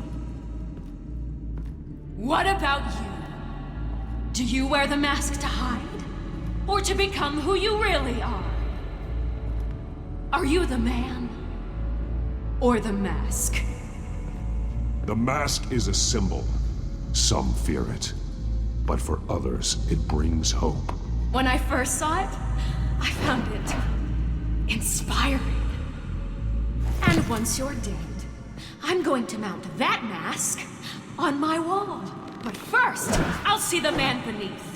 What about you? Do you wear the mask to hide? Or to become who you really are? Are you the man? Or the mask? The mask is a symbol. Some fear it. But for others, it brings hope. When I first saw it, I found it inspiring. And once you're dead, I'm going to mount that mask on my wall. But first, I'll see the man beneath.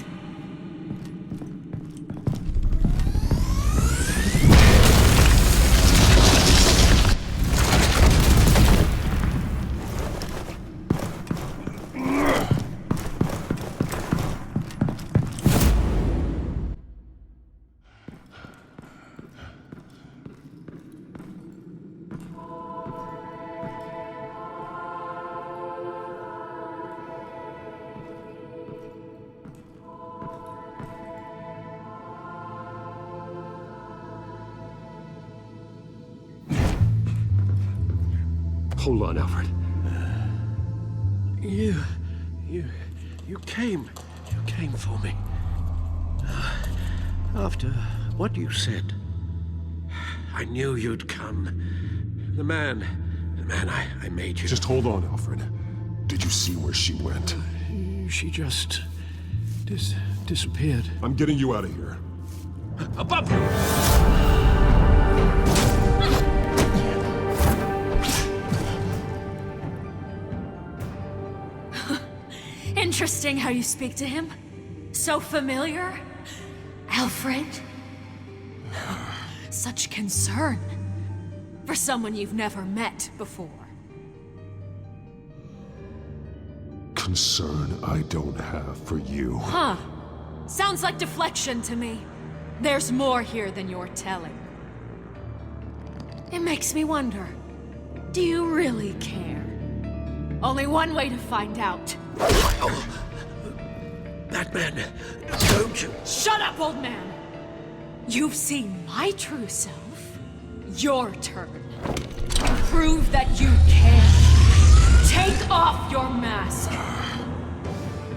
Hold on, Alfred. You came for me. After what you said, I knew you'd come. The man I made you. Just hold on, Alfred. Did you see where she went? She just disappeared. I'm getting you out of here. Above you! Interesting how you speak to him. So familiar. Alfred. Such concern for someone you've never met before. Concern I don't have for you. Huh. Sounds like deflection to me. There's more here than you're telling. It makes me wonder, do you really care? Only one way to find out. Batman, don't you... Shut up, old man! You've seen my true self. Your turn. Prove that you can. Take off your mask.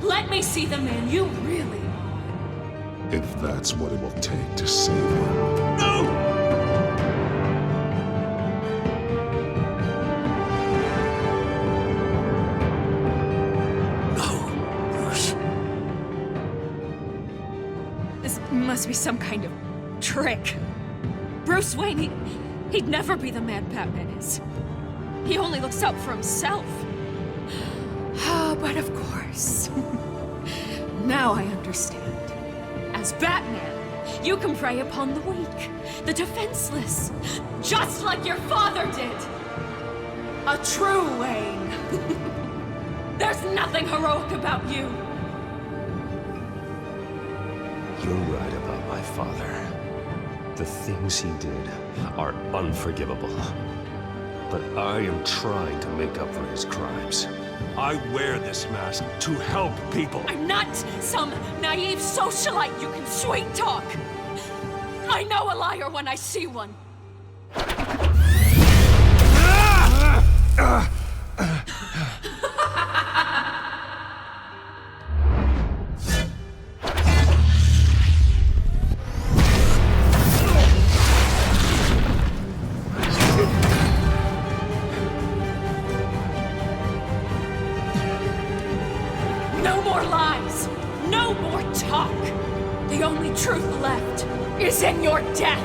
Let me see the man you really are. If that's what it will take to save her. No! Must be some kind of trick. Bruce Wayne, he'd never be the man Batman is. He only looks out for himself. But of course. Now I understand. As Batman, you can prey upon the weak, the defenseless, just like your father did. A true Wayne. There's nothing heroic about you. You're right about my father. The things he did are unforgivable. But I am trying to make up for his crimes. I wear this mask to help people. I'm not some naive socialite you can sweet talk. I know a liar when I see one. No more lies. No more talk. The only truth left is in your death.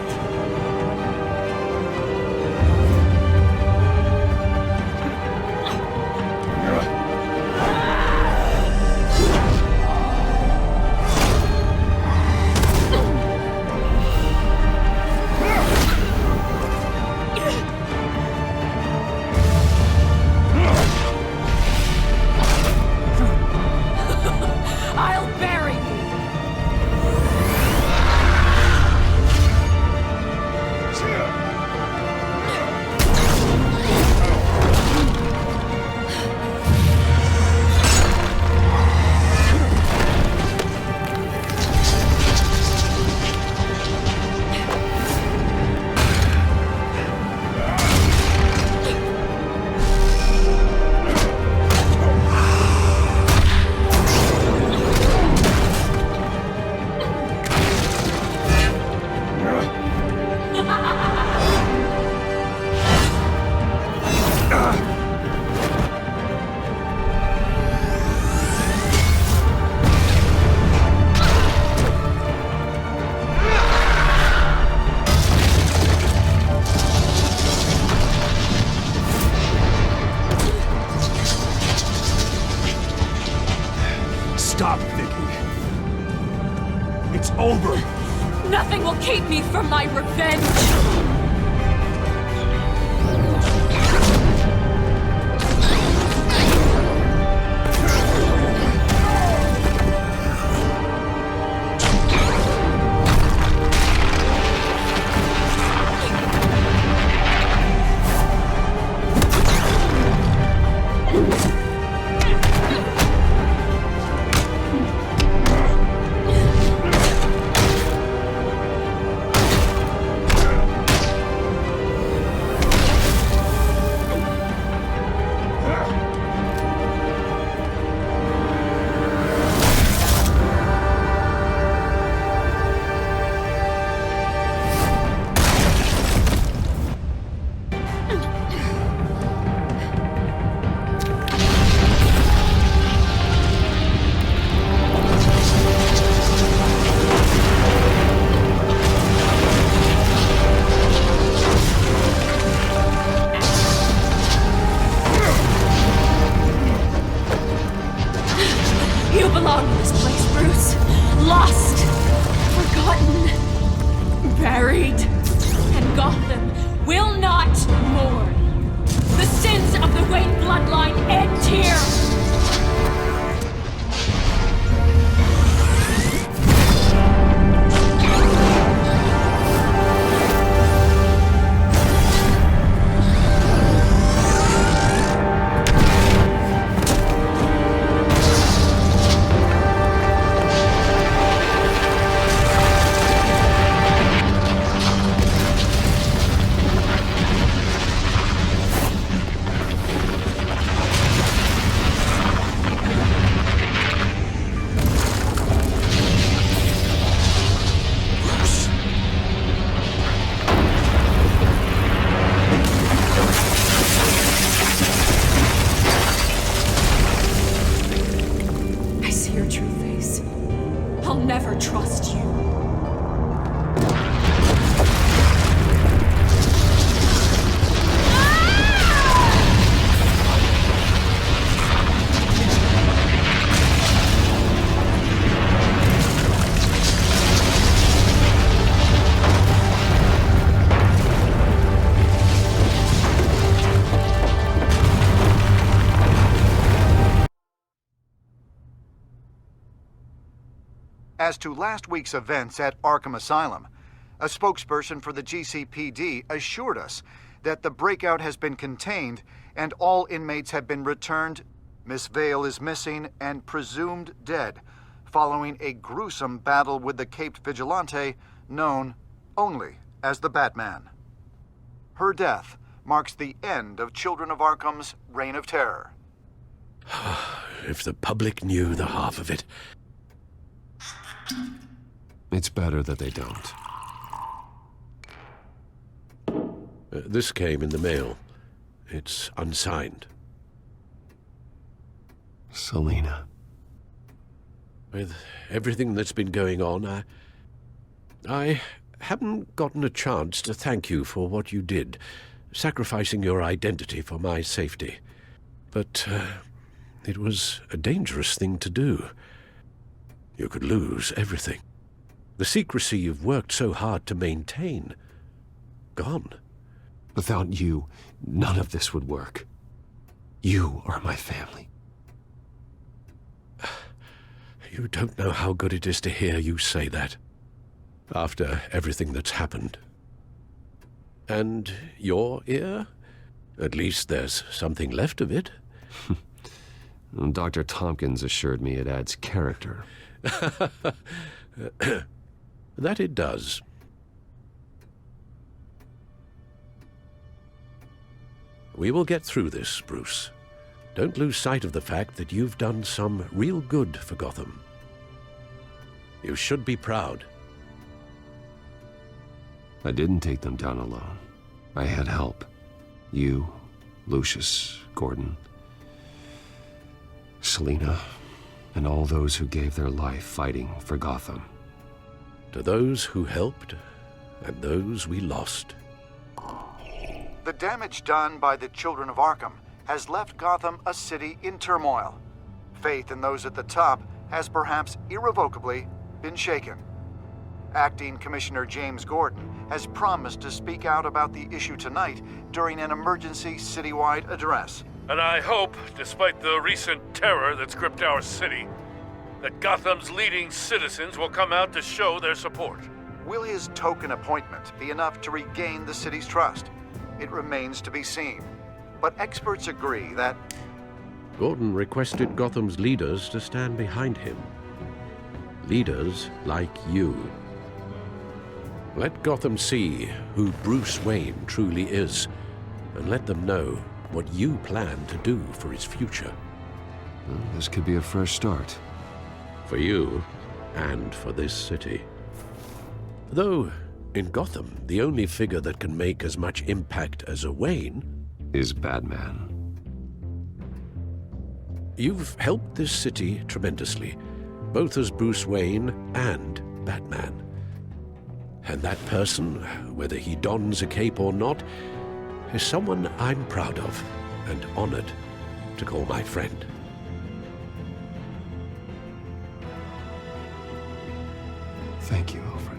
keep me from my revenge! You belong in this place, Bruce. Lost, forgotten, buried. And Gotham will not mourn. The sins of the Wayne bloodline end here. Never trust you. As to last week's events at Arkham Asylum, a spokesperson for the GCPD assured us that the breakout has been contained and all inmates have been returned. Miss Vale is missing and presumed dead, following a gruesome battle with the caped vigilante known only as the Batman. Her death marks the end of Children of Arkham's reign of terror. If the public knew the half of it. It's better that they don't. This came in the mail. It's unsigned. Selina. With everything that's been going on, I haven't gotten a chance to thank you for what you did, sacrificing your identity for my safety. But it was a dangerous thing to do. You could lose everything. The secrecy you've worked so hard to maintain. Gone. Without you, none of this would work. You are my family. You don't know how good it is to hear you say that. After everything that's happened. And your ear? At least there's something left of it. Dr. Tompkins assured me it adds character. That it does. We will get through this, Bruce. Don't lose sight of the fact that you've done some real good for Gotham. You should be proud. I didn't take them down alone. I had help. You, Lucius, Gordon, Selina, and all those who gave their life fighting for Gotham. To those who helped, and those we lost. The damage done by the Children of Arkham has left Gotham a city in turmoil. Faith in those at the top has perhaps irrevocably been shaken. Acting Commissioner James Gordon has promised to speak out about the issue tonight during an emergency citywide address. And I hope, despite the recent terror that's gripped our city, that Gotham's leading citizens will come out to show their support. Will his token appointment be enough to regain the city's trust? It remains to be seen. But experts agree that Gordon requested Gotham's leaders to stand behind him. Leaders like you. Let Gotham see who Bruce Wayne truly is, and let them know what you plan to do for his future. Well, this could be a fresh start. For you, and for this city. Though, in Gotham, the only figure that can make as much impact as a Wayne is Batman. You've helped this city tremendously, both as Bruce Wayne and Batman. And that person, whether he dons a cape or not, is someone I'm proud of and honored to call my friend. Thank you, Alfred.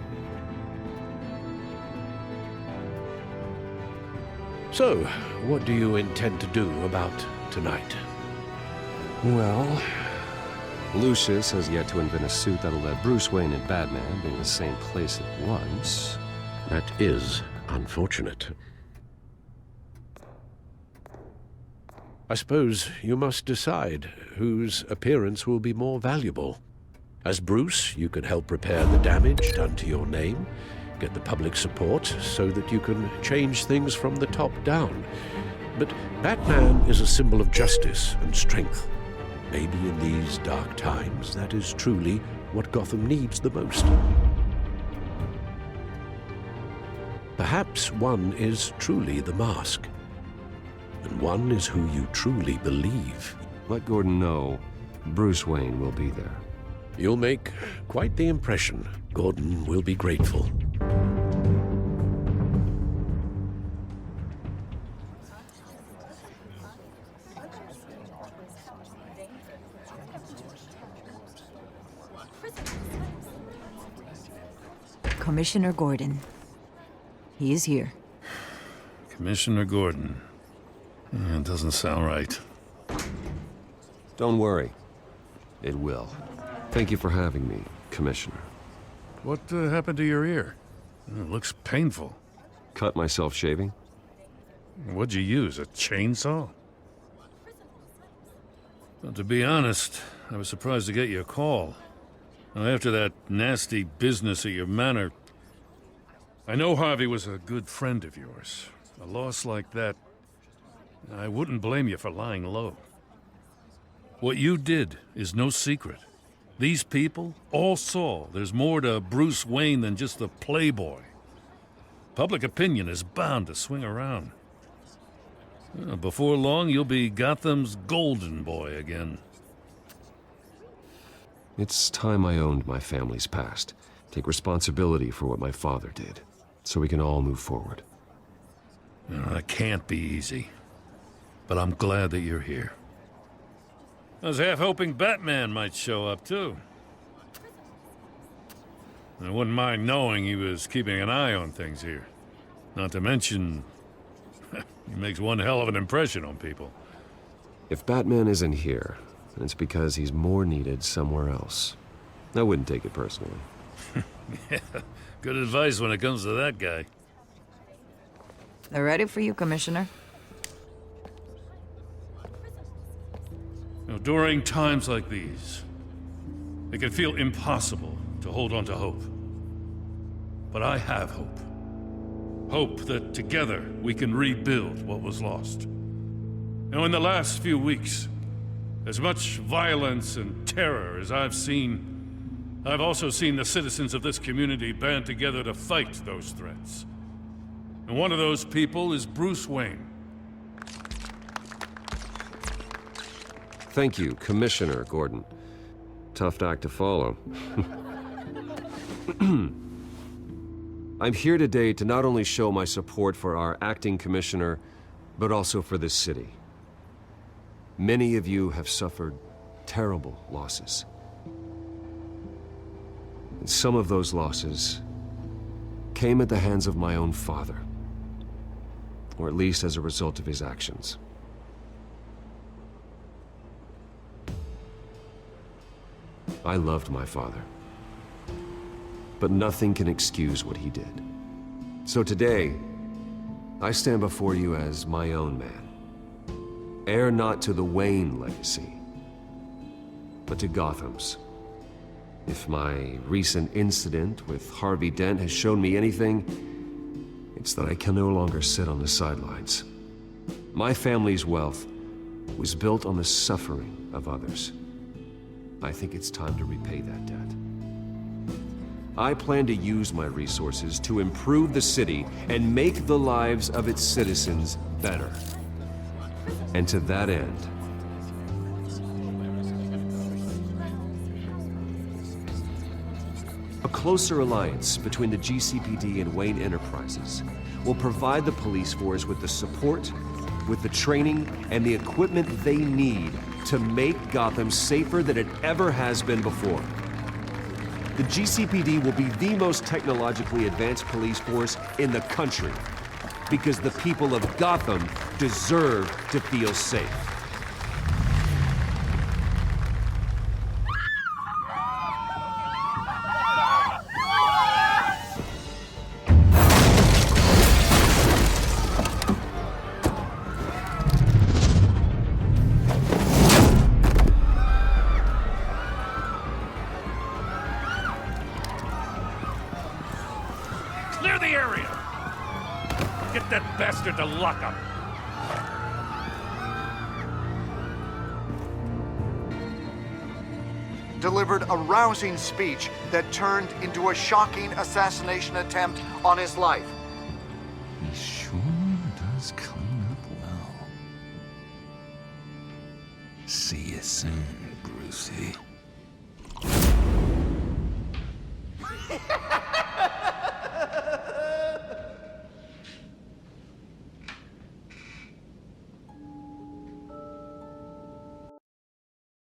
So, what do you intend to do about tonight? Well, Lucius has yet to invent a suit that'll let Bruce Wayne and Batman be in the same place at once. That is unfortunate. I suppose you must decide whose appearance will be more valuable. As Bruce, you can help repair the damage done to your name, get the public support so that you can change things from the top down. But Batman is a symbol of justice and strength. Maybe in these dark times, that is truly what Gotham needs the most. Perhaps one is truly the mask, and one is who you truly believe. Let Gordon know Bruce Wayne will be there. You'll make quite the impression. Gordon will be grateful. Commissioner Gordon. He is here. Commissioner Gordon. It doesn't sound right. Don't worry. It will. Thank you for having me, Commissioner. What happened to your ear? It looks painful. Cut myself shaving? What'd you use, a chainsaw? Well, to be honest, I was surprised to get your call. Now, after that nasty business at your manor, I know Harvey was a good friend of yours. A loss like that, I wouldn't blame you for lying low. What you did is no secret. These people all saw there's more to Bruce Wayne than just the playboy. Public opinion is bound to swing around. Before long, you'll be Gotham's golden boy again. It's time I owned my family's past. Take responsibility for what my father did, so we can all move forward. That can't be easy. But I'm glad that you're here. I was half hoping Batman might show up, too. I wouldn't mind knowing he was keeping an eye on things here. Not to mention, he makes one hell of an impression on people. If Batman isn't here, then it's because he's more needed somewhere else. I wouldn't take it personally. Yeah, good advice when it comes to that guy. They're ready for you, Commissioner. During times like these, it can feel impossible to hold on to hope. But I have hope. Hope that together we can rebuild what was lost. Now, in the last few weeks, as much violence and terror as I've seen, I've also seen the citizens of this community band together to fight those threats. And one of those people is Bruce Wayne. Thank you, Commissioner Gordon. Tough act to follow. I'm here today to not only show my support for our acting commissioner, but also for this city. Many of you have suffered terrible losses. And some of those losses came at the hands of my own father. Or at least as a result of his actions. I loved my father. But nothing can excuse what he did. So today, I stand before you as my own man. Heir not to the Wayne legacy, but to Gotham's. If my recent incident with Harvey Dent has shown me anything, it's that I can no longer sit on the sidelines. My family's wealth was built on the suffering of others. I think it's time to repay that debt. I plan to use my resources to improve the city and make the lives of its citizens better. And to that end, a closer alliance between the GCPD and Wayne Enterprises will provide the police force with the support, with the training, and the equipment they need to make Gotham safer than it ever has been before. The GCPD will be the most technologically advanced police force in the country, because the people of Gotham deserve to feel safe. Clear the area! Get that bastard to lock up! Delivered a rousing speech that turned into a shocking assassination attempt on his life. He sure does clean up well. See you soon, Brucey.